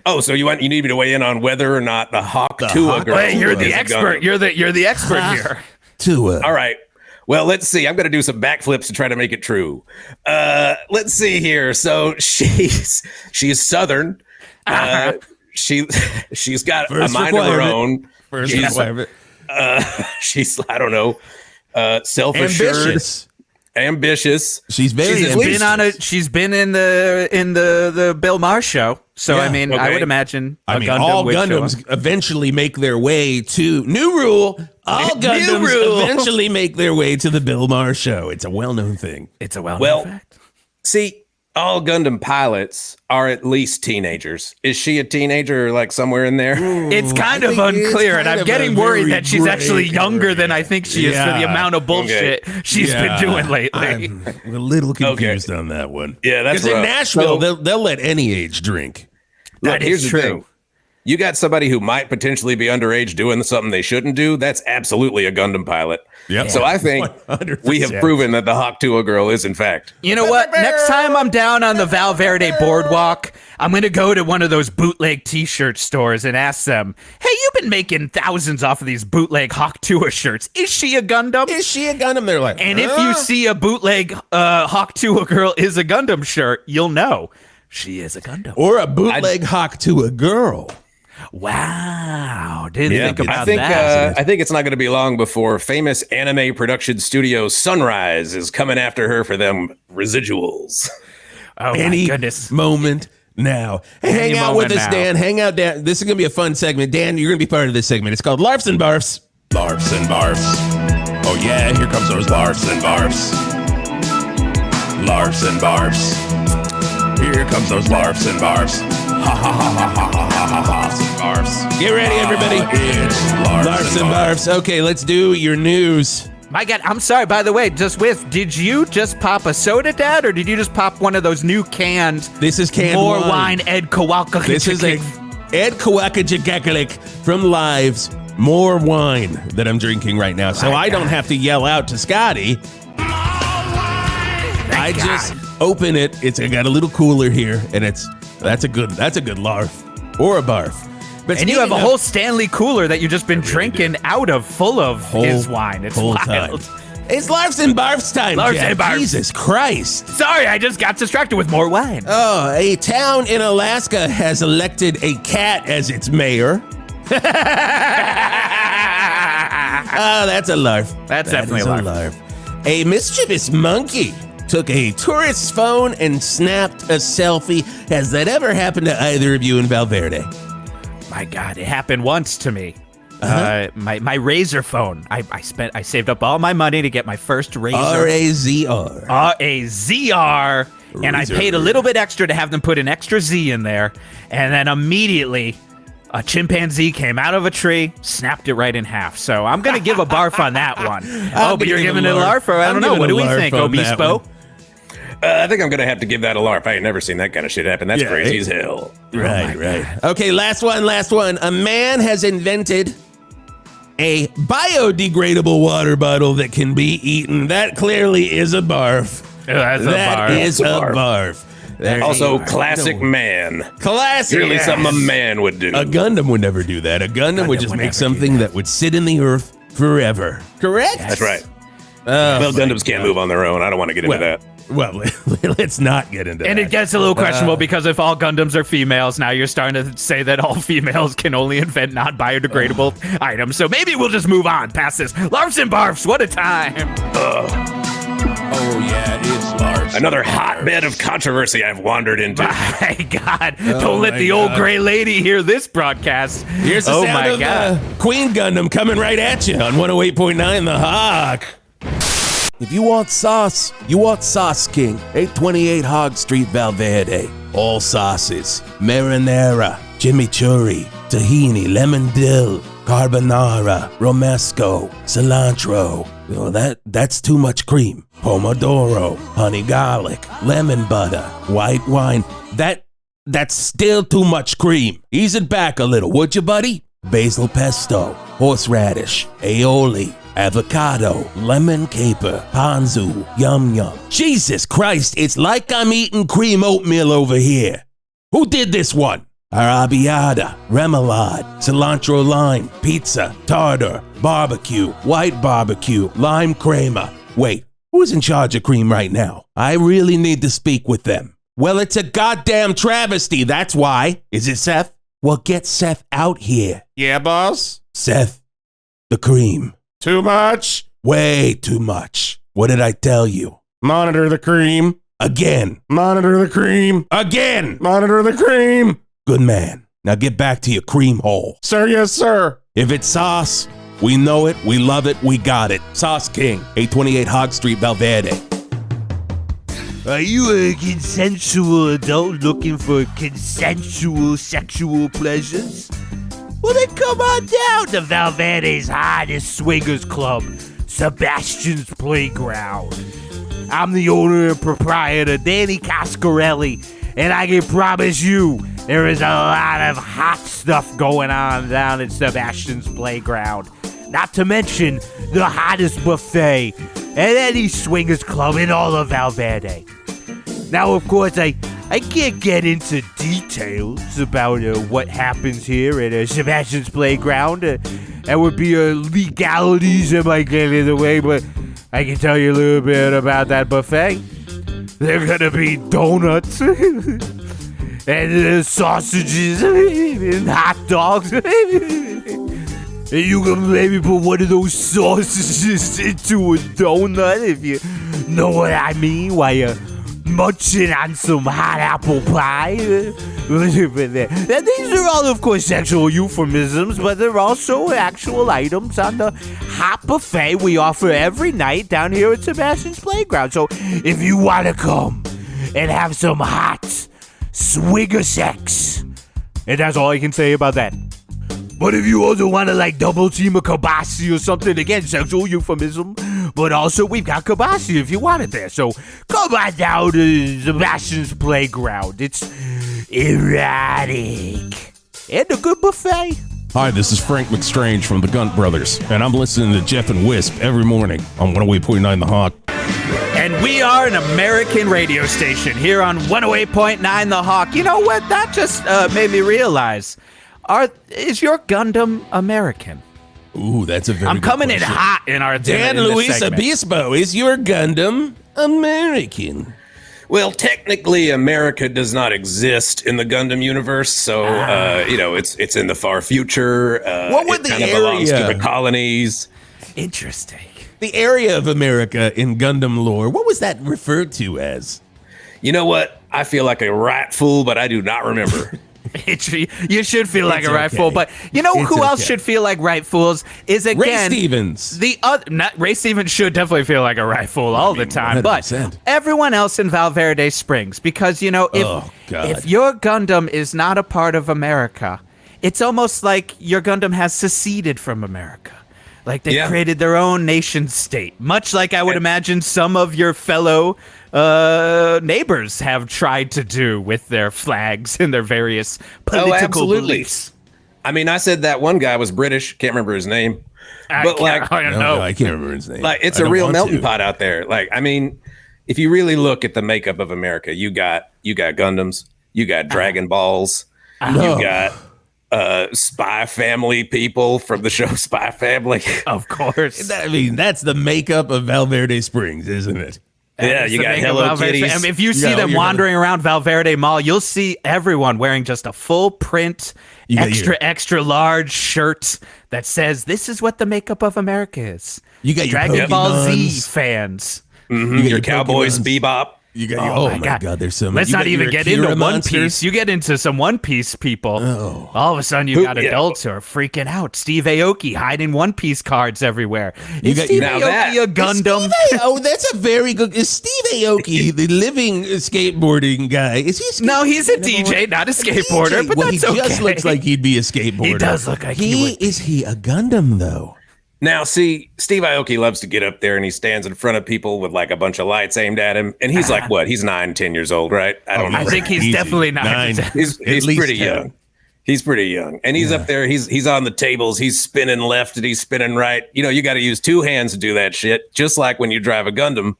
Speaker 3: Oh, so you need me to weigh in on whether or not the Hawk Tua girl?
Speaker 2: Hey, you're the expert. You're the expert here.
Speaker 1: Tua.
Speaker 3: All right. Well, let's see. I'm going to do some backflips to try to make it true. Let's see here. So she's Southern. She's got a mind of her own. She's I don't know, self-assured, ambitious.
Speaker 1: She's very ambitious.
Speaker 2: She's been in the Bill Maher show. So I mean, I would imagine.
Speaker 1: All Gundams eventually make their way to new rule. All Gundams eventually make their way to the Bill Maher show. It's a well-known thing.
Speaker 2: It's a well-known fact.
Speaker 3: See. All Gundam pilots are at least teenagers. Is she a teenager, like somewhere in there?
Speaker 2: It's kind of unclear, and I'm getting worried that she's actually younger than I think she is for the amount of bullshit she's been doing lately.
Speaker 1: I'm a little confused on that one.
Speaker 3: Yeah, that's
Speaker 1: because in Nashville they'll let any age drink.
Speaker 3: Look, here's the thing. You got somebody who might potentially be underage doing something they shouldn't do. That's absolutely a Gundam pilot.
Speaker 1: Yep.
Speaker 3: So I think 100%. We have proven that the Hawk Tua girl is, in fact.
Speaker 2: You know what? Next time I'm down on the Val Verde boardwalk, I'm going to go to one of those bootleg T-shirt stores and ask them, hey, you've been making thousands off of these bootleg Hawk Tua shirts. Is she a Gundam?
Speaker 1: Is she a Gundam? They're like,
Speaker 2: and if you see a bootleg Hawk Tua girl is a Gundam shirt, you'll know she is a Gundam.
Speaker 1: Or a bootleg Hawk Tua girl.
Speaker 2: Wow. Didn't think about that.
Speaker 3: I think it's not going to be long before famous anime production studio Sunrise is coming after her for them residuals.
Speaker 2: Oh, my goodness.
Speaker 1: Moment now. Hey, hang out with us, Dan. Hang out, Dan. This is going to be a fun segment. Dan, you're going to be part of this segment. It's called Larfs and Barfs.
Speaker 4: Larfs and Barfs. Oh, yeah, here comes those Larfs and Barfs. Larfs and Barfs. Here comes those Larfs and Barfs. Ha ha ha ha ha ha ha ha. Barfs.
Speaker 1: Get ready, everybody.
Speaker 4: It's
Speaker 1: Larfs and Barfs. Okay, let's do your news.
Speaker 2: My God, I'm sorry, by the way, did you just pop a soda, Dad, or did you just pop one of those new canned?
Speaker 1: This is canned
Speaker 2: more wine Ed Kowalka.
Speaker 1: This is a Ed Kowalka from Live's More Wine that I'm drinking right now. So I don't have to yell out to Scotty. I just open it. I got a little cooler here, and that's a good larf or a barf.
Speaker 2: But you have a whole Stanley cooler that you've just been drinking out of, full of his wine. It's wild.
Speaker 1: Time. It's Larfs and Barfs time,
Speaker 2: Larfs and Barfs.
Speaker 1: Jesus Christ.
Speaker 2: Sorry, I just got distracted with more wine.
Speaker 1: Oh, a town in Alaska has elected a cat as its mayor. That's a larf.
Speaker 2: That's definitely a larf.
Speaker 1: A mischievous monkey took a tourist's phone and snapped a selfie. Has that ever happened to either of you in Val Verde?
Speaker 2: My God, it happened once to me. My Razor phone. I saved up all my money to get my first Razor.
Speaker 1: R-A-Z-R.
Speaker 2: R-A-Z-R. And I paid a little bit extra to have them put an extra Z in there. And then immediately, a chimpanzee came out of a tree, snapped it right in half. So I'm going to give a barf on that one. But you're giving it a larf? Or I don't know. What do we think, Obispo?
Speaker 3: I think I'm going to have to give that a larf. I ain't never seen that kind of shit happen. That's crazy as hell.
Speaker 1: Right. Okay, last one. A man has invented a biodegradable water bottle that can be eaten. That clearly is a barf.
Speaker 2: That is a barf.
Speaker 3: Also, classic man.
Speaker 1: Classic.
Speaker 3: Really something a man would do.
Speaker 1: A Gundam would never do that. A Gundam would just make something that would sit in the earth forever. Correct?
Speaker 3: That's right. Well, Gundams can't move on their own. I don't want to get into that.
Speaker 1: Well, let's not get into that.
Speaker 2: And it gets a little questionable because if all Gundams are females, now you're starting to say that all females can only invent non-biodegradable items. So maybe we'll just move on past this. Larfs and barfs, what a time.
Speaker 1: Oh, yeah, it's Larfs.
Speaker 3: Another hotbed of controversy I've wandered into.
Speaker 2: My God, don't let the old gray lady hear this broadcast.
Speaker 1: Here's the sound of Queen Gundam coming right at you on 108.9 The Hawk. If you want sauce, you want Sauce King, 828 Hog Street, Val Verde. All sauces, marinara, chimichurri, tahini, lemon dill, carbonara, romesco, cilantro. That's too much cream. Pomodoro, honey garlic, lemon butter, white wine. That's still too much cream. Ease it back a little, would you, buddy? Basil pesto, horseradish, aioli, avocado, lemon caper, ponzu, yum yum. Jesus Christ, it's like I'm eating cream oatmeal over here. Who did this one? Arrabbiata, remoulade, cilantro lime, pizza, tartar, barbecue, white barbecue, lime crema. Wait, who's in charge of cream right now? I really need to speak with them. Well, it's a goddamn travesty, that's why. Is it Seth? Well, get Seth out here.
Speaker 4: Yeah, boss?
Speaker 1: Seth, the cream.
Speaker 4: Too much?
Speaker 1: Way too much. What did I tell you?
Speaker 4: Monitor the cream.
Speaker 1: Again.
Speaker 4: Monitor the cream.
Speaker 1: Again.
Speaker 4: Monitor the cream.
Speaker 1: Good man. Now get back to your cream hole.
Speaker 4: Sir, yes, sir.
Speaker 1: If it's sauce, we know it, we love it, we got it. Sauce King, 828 Hog Street, Val Verde.
Speaker 6: Are you a consensual adult looking for consensual sexual pleasures? Well, then come on down to Val Verde's hottest swingers club, Sebastian's Playground. I'm the owner and proprietor, Danny Coscarelli, and I can promise you there is a lot of hot stuff going on down at Sebastian's Playground. Not to mention the hottest buffet at any swingers club in all of Val Verde. Now, of course, I can't get into details about what happens here at Sebastian's Playground. That would be legalities that might get in the way, but I can tell you a little bit about that buffet. There are gonna be donuts and sausages and hot dogs. And you can maybe put one of those sausages into a donut, if you know what I mean, while you're munching on some hot apple pie. Now, these are all, of course, sexual euphemisms, but they're also actual items on the hot buffet we offer every night down here at Sebastian's Playground. So if you want to come and have some hot swigger sex, and that's all I can say about that. But if you also want to double team a kibasi or something, again, sexual euphemism, but also we've got kibasi if you want it there. So come on down to Sebastian's Playground. It's erotic. And a good buffet.
Speaker 1: Hi, this is Frank McStrange from the Gunt Brothers, and I'm listening to Geoff and Whisp every morning on 108.9 The Hawk.
Speaker 2: And we are an American radio station here on 108.9 The Hawk. You know what? That just made me realize. Is your Gundam American?
Speaker 1: Ooh, that's a very
Speaker 2: I'm
Speaker 1: good
Speaker 2: coming
Speaker 1: question.
Speaker 2: in hot in our
Speaker 1: Dan
Speaker 2: in this
Speaker 1: Luis
Speaker 2: segment.
Speaker 1: Obispo, is your Gundam American?
Speaker 3: Well, technically, America does not exist in the Gundam universe, so it's in the far future.
Speaker 1: What would
Speaker 3: it
Speaker 1: the
Speaker 3: kind of belongs to
Speaker 1: area-
Speaker 3: the colonies?
Speaker 2: Interesting.
Speaker 1: The area of America in Gundam lore, what was that referred to as?
Speaker 3: You know what? I feel like a rat fool, but I do not remember.
Speaker 2: You should feel like
Speaker 1: It's
Speaker 2: a right
Speaker 1: okay.
Speaker 2: fool, but you know
Speaker 1: It's
Speaker 2: who else
Speaker 1: okay.
Speaker 2: should feel like right fools is again
Speaker 1: Ray Stevens.
Speaker 2: Ray Stevens should definitely feel like a right fool all the time,
Speaker 1: 100%.
Speaker 2: but everyone else in Val Verde Springs, because if
Speaker 1: God.
Speaker 2: if your Gundam is not a part of America, it's almost like your Gundam has seceded from America. Like they created their own nation state, much like I would imagine some of your fellow neighbors have tried to do with their flags and their various political beliefs.
Speaker 3: I mean, I said that one guy was British. Can't remember his name.
Speaker 2: I
Speaker 3: But
Speaker 2: don't know.
Speaker 1: I can't remember his name.
Speaker 3: Like, it's
Speaker 1: I
Speaker 3: a
Speaker 1: don't
Speaker 3: real
Speaker 1: want
Speaker 3: melting
Speaker 1: to.
Speaker 3: pot out there. Like, I mean, if you really look at the makeup of America, you got Gundams, you got Dragon Balls, you got Spy Family people from the show Spy Family.
Speaker 2: Of course.
Speaker 1: I mean, that's the makeup of Val Verde Springs, isn't it?
Speaker 3: Yeah, you got Hello Kitties.
Speaker 2: I mean, if you see them wandering around Val Verde Mall, you'll see everyone wearing just a full print, extra large shirt that says, "This is what the makeup of America is." You got Dragon Ball Z fans.
Speaker 3: Mm-hmm. Your Cowboys Bebop.
Speaker 1: You got oh my God, there's so many.
Speaker 2: Let's not even get into One Piece. You get into some One Piece people. All of a sudden, you got adults who are freaking out. Steve Aoki hiding One Piece cards everywhere. Is Steve Aoki a Gundam?
Speaker 1: That's a very good. Is Steve Aoki the living skateboarding guy? Is he?
Speaker 2: No, he's a DJ, not a skateboarder. But
Speaker 1: that's okay. He just looks like he'd be a skateboarder.
Speaker 2: He does look like he would.
Speaker 1: Is he a Gundam though?
Speaker 3: Now, see, Steve Aoki loves to get up there and he stands in front of people with like a bunch of lights aimed at him. And he's like, what? He's 9-10 years old, right? I don't know.
Speaker 2: I think he's definitely 9.
Speaker 3: He's pretty young. He's pretty young. And he's up there. He's on the tables. He's spinning left and he's spinning right. You know, you got to use 2 hands to do that shit, just like when you drive a Gundam.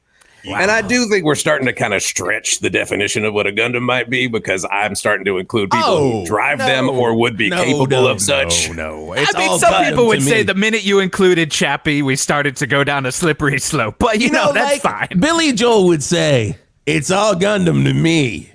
Speaker 3: Wow. And I do think we're starting to kind of stretch the definition of what a Gundam might be, because I'm starting to include people who drive them or would be capable of such.
Speaker 1: It's
Speaker 2: I mean, some people would say the minute you included Chappie, we started to go down a slippery slope. But, you know that's fine.
Speaker 1: Billy Joel would say, it's all Gundam to me.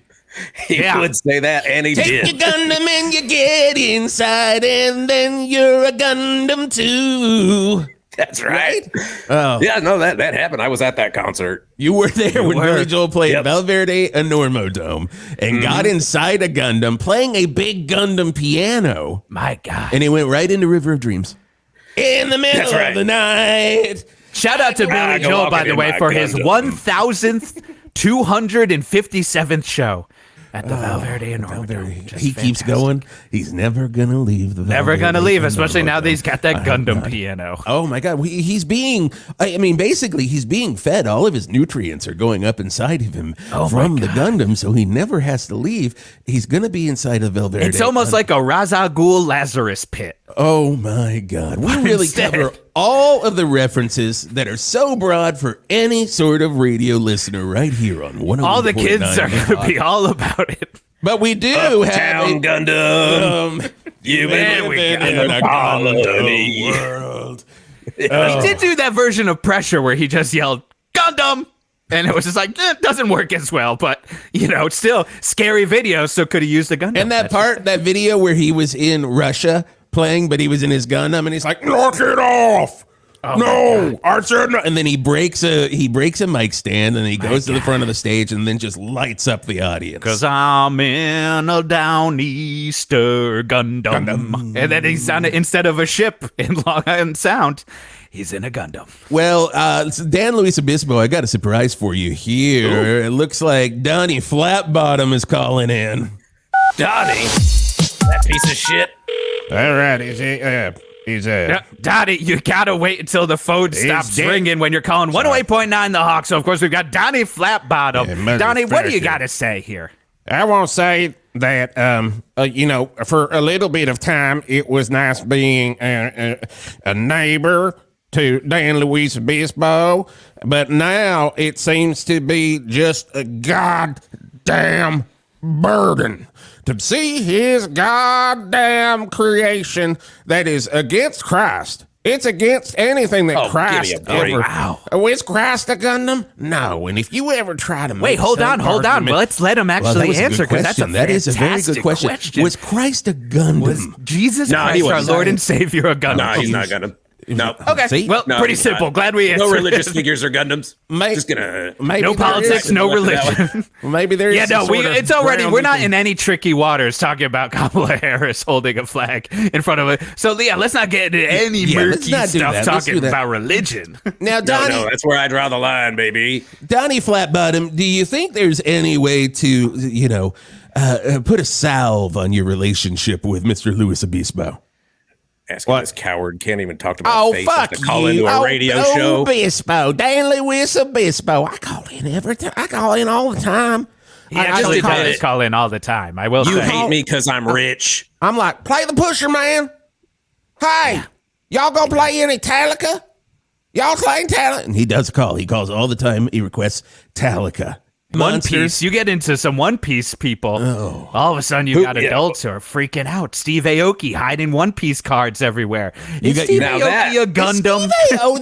Speaker 3: He would say that, and he did.
Speaker 1: Take your Gundam and you get inside, and then you're a Gundam too.
Speaker 3: That's right. Oh. Yeah, no, that happened. I was at that concert.
Speaker 1: You were there when Billy Joel played Val Verde Enormo Dome and got inside a Gundam playing a big Gundam piano.
Speaker 2: My God.
Speaker 1: And he went right into River of Dreams. In the middle of the night.
Speaker 2: Shout out to Billy Joel, by the way, for his 1,000th, 257th show at the Val Verde Enormo Dome.
Speaker 1: He keeps going. He's never gonna leave the Val
Speaker 2: Never
Speaker 1: Verde
Speaker 2: gonna leave, especially now that he's got that Gundam piano.
Speaker 1: Oh my God, he's being, I mean, basically he's being fed. All of his nutrients are going up inside of him from the Gundam, so he never has to leave. He's gonna be inside of Val Verde.
Speaker 2: It's almost like a Ra's al Ghul Lazarus pit.
Speaker 1: Oh my God, we really cover all of the references that are so broad for any sort of radio listener right here on 101.9.
Speaker 2: All the kids are going to be all about it.
Speaker 1: But we do have
Speaker 3: a Gundam. You've been living in a colony world.
Speaker 2: He did do that version of Pressure where he just yelled, Gundam! And it was just like, it doesn't work as well, but, you know, it's still scary video, so could he use the Gundam?
Speaker 1: And that video where he was in Russia playing, but he was in his Gundam, and he's like, knock it off! No, I said no. And then he breaks a mic stand, and he goes to the front of the stage, and then just lights up the audience.
Speaker 2: 'Cause I'm in a Downeaster Gundam. And then he's on it instead of a ship in Long Island Sound. He's in a Gundam.
Speaker 1: Well, Dan Luis Obispo, I got a surprise for you here. Ooh. It looks like Donnie Flattbottom is calling in.
Speaker 3: Donnie? That piece of shit.
Speaker 1: All right, he's
Speaker 2: Donnie, you gotta wait until the phone stops ringing when you're calling 108.9 The Hawk. So, of course, we've got Donnie Flattbottom. Yeah, Donnie, what do you got to say here?
Speaker 8: I want to say that, you know, for a little bit of time, it was nice being a neighbor to Dan Luis Obispo, but now it seems to be just a goddamn burden to see his goddamn creation that is against Christ. It's against anything that Christ ever.
Speaker 2: Wow.
Speaker 8: Oh, is Christ a Gundam? No. And if you ever try to make
Speaker 2: hold on. Well, let's let him actually answer, because that is a very good question.
Speaker 1: Was Christ a Gundam?
Speaker 2: Was Jesus Christ our Lord and Savior a Gundam?
Speaker 3: No, he's not Gundam. No.
Speaker 2: Okay.
Speaker 1: See?
Speaker 2: Well, pretty simple. Glad we answered.
Speaker 3: No religious figures are Gundams. Just gonna.
Speaker 2: No politics, no religion.
Speaker 1: Maybe there is.
Speaker 2: Yeah, no. It's already. We're not in any tricky waters talking about Kamala Harris holding a flag in front of it. So yeah, let's not get into any murky stuff talking about religion.
Speaker 1: Now, Donnie,
Speaker 3: no, that's where I draw the line, baby.
Speaker 1: Donnie Flattbottom, do you think there's any way to, you know, put a salve on your relationship with Mr. Luis Obispo?
Speaker 3: Asking this coward can't even talk to my face.
Speaker 1: Fuck
Speaker 3: to call into a radio show.
Speaker 1: Obispo, Dan Luis Obispo. I call in every time. I call in all the time.
Speaker 2: He actually does call in all the time. I will say.
Speaker 3: You hate me because I'm rich.
Speaker 8: I'm like, play the pusher, man. Hey, y'all gonna play any Metallica? Y'all playing talent?
Speaker 1: And he does call. He calls all the time. He requests Talica.
Speaker 2: One Piece. You get into some One Piece people. All of a sudden, you got adults who are freaking out. Steve Aoki hiding One Piece cards everywhere. Is Steve Aoki a Gundam?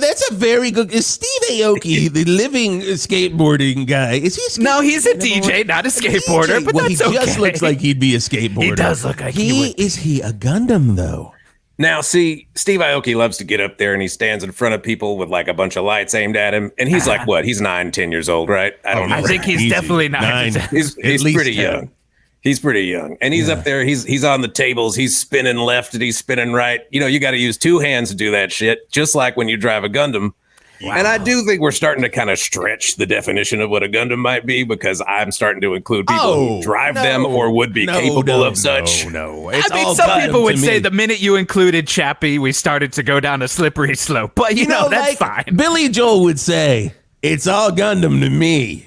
Speaker 1: That's a very good. Is Steve Aoki the living skateboarding guy? Is he?
Speaker 2: No, he's a DJ, not a skateboarder. But
Speaker 1: well,
Speaker 2: that's
Speaker 1: he just looks like he'd be a skateboarder.
Speaker 2: He does look like he would.
Speaker 1: Is he a Gundam though?
Speaker 3: Now, see, Steve Aoki loves to get up there and he stands in front of people with like a bunch of lights aimed at him. And he's like, what? He's 9, 10 years old, right? I don't know.
Speaker 2: I think he's definitely 9.
Speaker 3: He's pretty young. He's pretty young. And he's up there. He's on the tables. He's spinning left and he's spinning right. You know, you got to use 2 hands to do that shit, just like when you drive a Gundam. Wow. And I do think we're starting to kind of stretch the definition of what a Gundam might be, because I'm starting to include people who drive them or would be capable of such.
Speaker 1: I
Speaker 2: mean, some people would say the minute you included Chappie, we started to go down a slippery slope. But you know that's fine.
Speaker 1: Billy Joel would say, "It's all Gundam to me."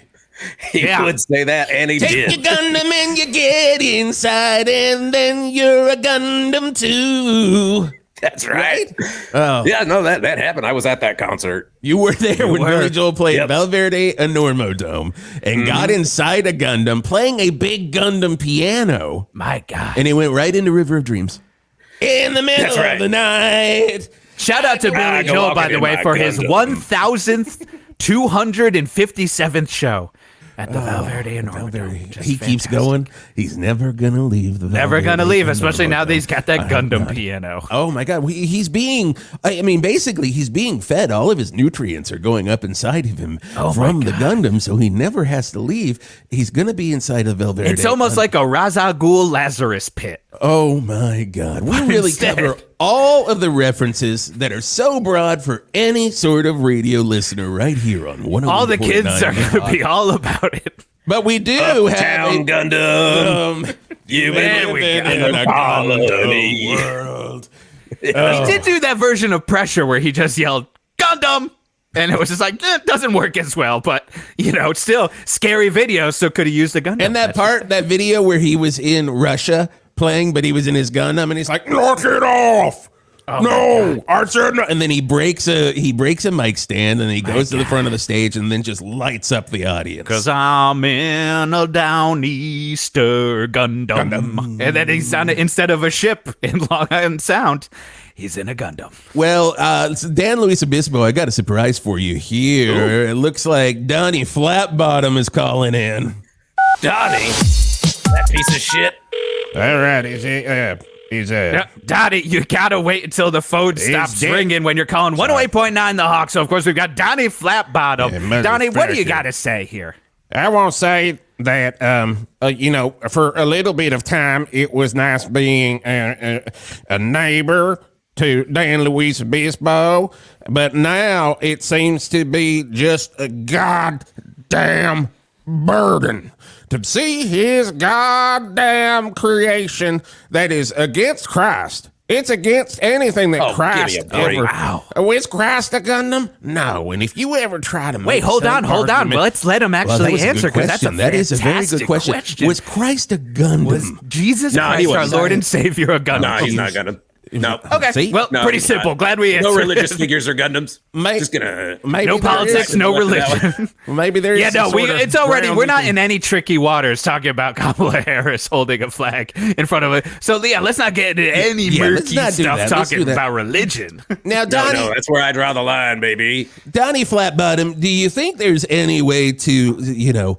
Speaker 3: He would say that, and he did.
Speaker 1: Take your Gundam and you get inside, and then you're a Gundam too.
Speaker 3: That's right. Oh. Yeah, no, that happened. I was at that concert.
Speaker 1: You were there when Billy Joel played Val Verde Enormo Dome and got inside a Gundam playing a big Gundam piano.
Speaker 2: My God.
Speaker 1: And he went right into River of Dreams. In the middle of the night.
Speaker 2: Shout out to Billy Joel, by the way, for his 1,000th, 257th show at the Val Verde Enormo Dome.
Speaker 1: He keeps going. He's never going to leave the Val
Speaker 2: Never going to
Speaker 1: Verde
Speaker 2: leave, especially now that he's got that Gundam piano.
Speaker 1: Oh, my God. He's being, basically, he's being fed. All of his nutrients are going up inside of him from the Gundam, so he never has to leave. He's going to be inside of Val Verde.
Speaker 2: It's almost like a Ra's al Ghul Lazarus pit.
Speaker 1: Oh, my God. We really cover all of the references that are so broad for any sort of radio listener right here on 101.9.
Speaker 2: All the kids are going to be all about it.
Speaker 1: But we do have a
Speaker 3: Gundam. You've been living in a colony world.
Speaker 2: He did do that version of Pressure where he just yelled, Gundam! And it was just like, it doesn't work as well, but, it's still scary video, so could have used the Gundam.
Speaker 1: And that video where he was in Russia playing, but he was in his Gundam, and he's like, knock it off! No, I said no. And then he breaks a mic stand, and he goes to the front of the stage, and then just lights up the audience.
Speaker 2: Because I'm in a Downeaster Gundam. And then he's on it instead of a ship in Long Island Sound. He's in a Gundam.
Speaker 1: Well, Dan Luis Obispo, I got a surprise for you here. Ooh. It looks like Donnie Flattbottom is calling in.
Speaker 3: Donnie? That piece of shit.
Speaker 8: All right,
Speaker 2: Donnie, you gotta wait until the phone stops ringing when you're calling 108.9 The Hawk. So, of course, we've got Donnie Flattbottom. Yeah, Donnie, what do you gotta say here?
Speaker 8: I want to say that, for a little bit of time, it was nice being a neighbor to Dan Luis Obispo, but now it seems to be just a goddamn burden to see his goddamn creation that is against Christ. It's against anything that Christ ever. Wow. Is Christ a Gundam? No. And if you ever try to make
Speaker 2: hold on. Well, let's let him actually answer, because
Speaker 1: that is a very good question. Was Christ a Gundam?
Speaker 2: Was Jesus Christ our Lord and Savior a Gundam?
Speaker 3: No, he's not Gundam. No.
Speaker 2: Okay. See? Well, pretty simple. Glad we answered.
Speaker 3: No religious figures or Gundams. Just gonna.
Speaker 2: No politics, no religion.
Speaker 1: Maybe there's.
Speaker 2: Yeah, no. It's already. We're not in any tricky waters talking about Kamala Harris holding a flag in front of it. So yeah, let's not get into any murky stuff talking about religion.
Speaker 1: Now, Donnie,
Speaker 3: no, that's where I draw the line, baby.
Speaker 1: Donnie Flattbottom, do you think there's any way to,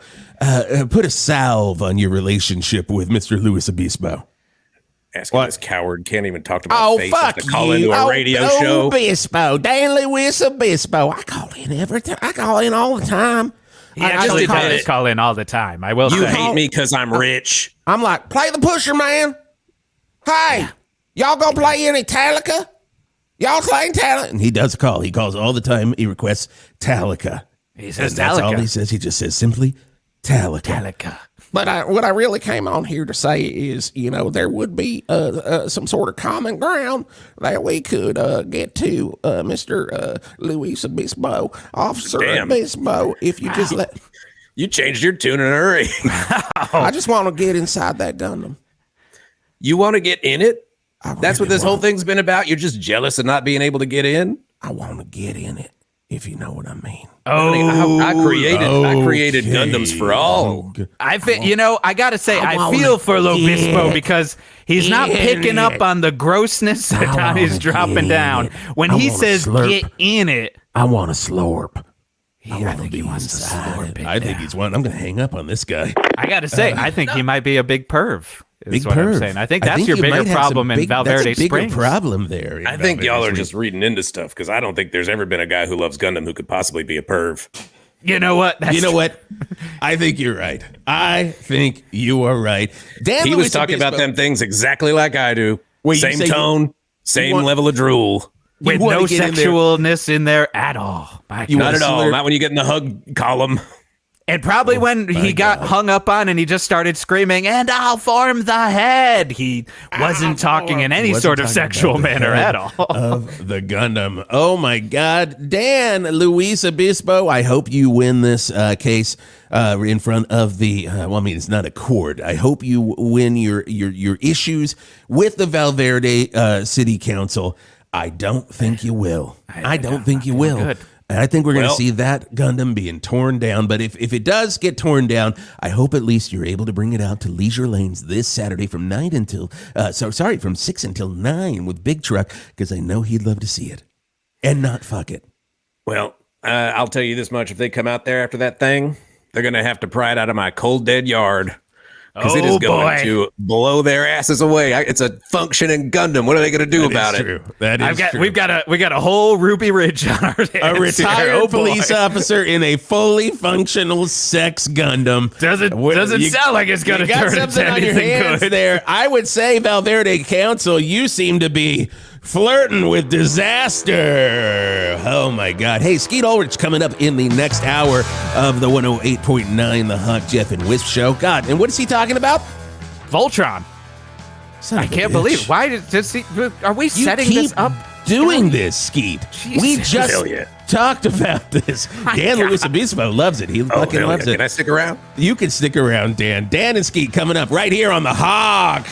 Speaker 1: put a salve on your relationship with Mr. Luis Obispo?
Speaker 3: Asking this coward can't even talk to my face.
Speaker 1: Fuck
Speaker 3: to call into a radio show.
Speaker 1: Obispo, Dan Luis Obispo. I call in every time. I call in all the time.
Speaker 2: He actually does call in all the time. I will say.
Speaker 3: You hate me because I'm rich.
Speaker 1: I'm like, play the pusher, man. Hey, y'all gonna play any Talica? Y'all playing Talica? And he does call. He calls all the time. He requests Talica.
Speaker 2: He says Talica.
Speaker 1: That's all he says. He just says simply Talica.
Speaker 2: Talica.
Speaker 8: But what I really came on here to say is, there would be some sort of common ground that we could get to, Mr. Luis Obispo, Officer Obispo, if you just let...
Speaker 3: You changed your tune in a hurry.
Speaker 8: I just want to get inside that Gundam.
Speaker 3: You want to get in it? That's what this whole thing's been about? You're just jealous of not being able to get in?
Speaker 8: I want to get in it.
Speaker 1: if you know what I mean.
Speaker 3: I created Gundams for all.
Speaker 2: I gotta say, I feel for Obispo because he's not picking up on the grossness that how he's dropping down. When he says get in it,
Speaker 1: I want a slurp.
Speaker 2: I think he wants to slurp it.
Speaker 1: I think he's one. I'm going to hang up on this guy.
Speaker 2: I gotta say, I think he might be a big perv.
Speaker 1: Big
Speaker 2: what
Speaker 1: perv.
Speaker 2: I'm saying. I think that's your bigger problem in Val Verde Springs.
Speaker 1: Problem there.
Speaker 3: I think y'all are just reading into stuff because I don't think there's ever been a guy who loves Gundam who could possibly be a perv.
Speaker 2: You know what?
Speaker 1: What? I think you're right. I think you are right.
Speaker 3: He was talking about them things exactly like I do. Same tone, same level of drool.
Speaker 2: With no sexualness in there at all.
Speaker 3: Not at all. Not when you get in the hug column.
Speaker 2: And probably when he got hung up on and he just started screaming, and I'll form the head. He wasn't talking in any sort of sexual manner at all.
Speaker 1: Of the Gundam. Oh my God. Dan, Luis Obispo, I hope you win this case in front of the, it's not a court. I hope you win your issues with the Val Verde City Council. I don't think you will. I don't think you will.
Speaker 2: Good.
Speaker 1: And I think we're going to see that Gundam being torn down. But if it does get torn down, I hope at least you're able to bring it out to Leisure Lanes this Saturday from 6 until 9 with Big Truck, because I know he'd love to see it and not fuck it.
Speaker 3: Well, I'll tell you this much. If they come out there after that thing, they're going to have to pry it out of my cold, dead yard. Because it is going to blow their asses away. It's a functioning Gundam. What are they going to do about it?
Speaker 1: That is true.
Speaker 2: We got a whole Ruby Ridge on our hands.
Speaker 1: A retired police officer in a fully functional sex Gundam.
Speaker 2: Doesn't sound like it's going to turn into anything good.
Speaker 1: There, I would say, Val Verde Council, you seem to be flirting with disaster. Oh my God. Hey, Skeet Ulrich coming up in the next hour of the 108.9 The Hot Geoff and Whisp Show. God, and what is he talking about?
Speaker 2: Voltron. I can't believe it. Why does he? Are we setting this up?
Speaker 1: Doing this, Skeet. We just talked about this. Dan Luis Obispo loves it. He fucking loves it.
Speaker 3: Can I stick around?
Speaker 1: You can stick around, Dan. Dan and Skeet coming up right here on The Hog.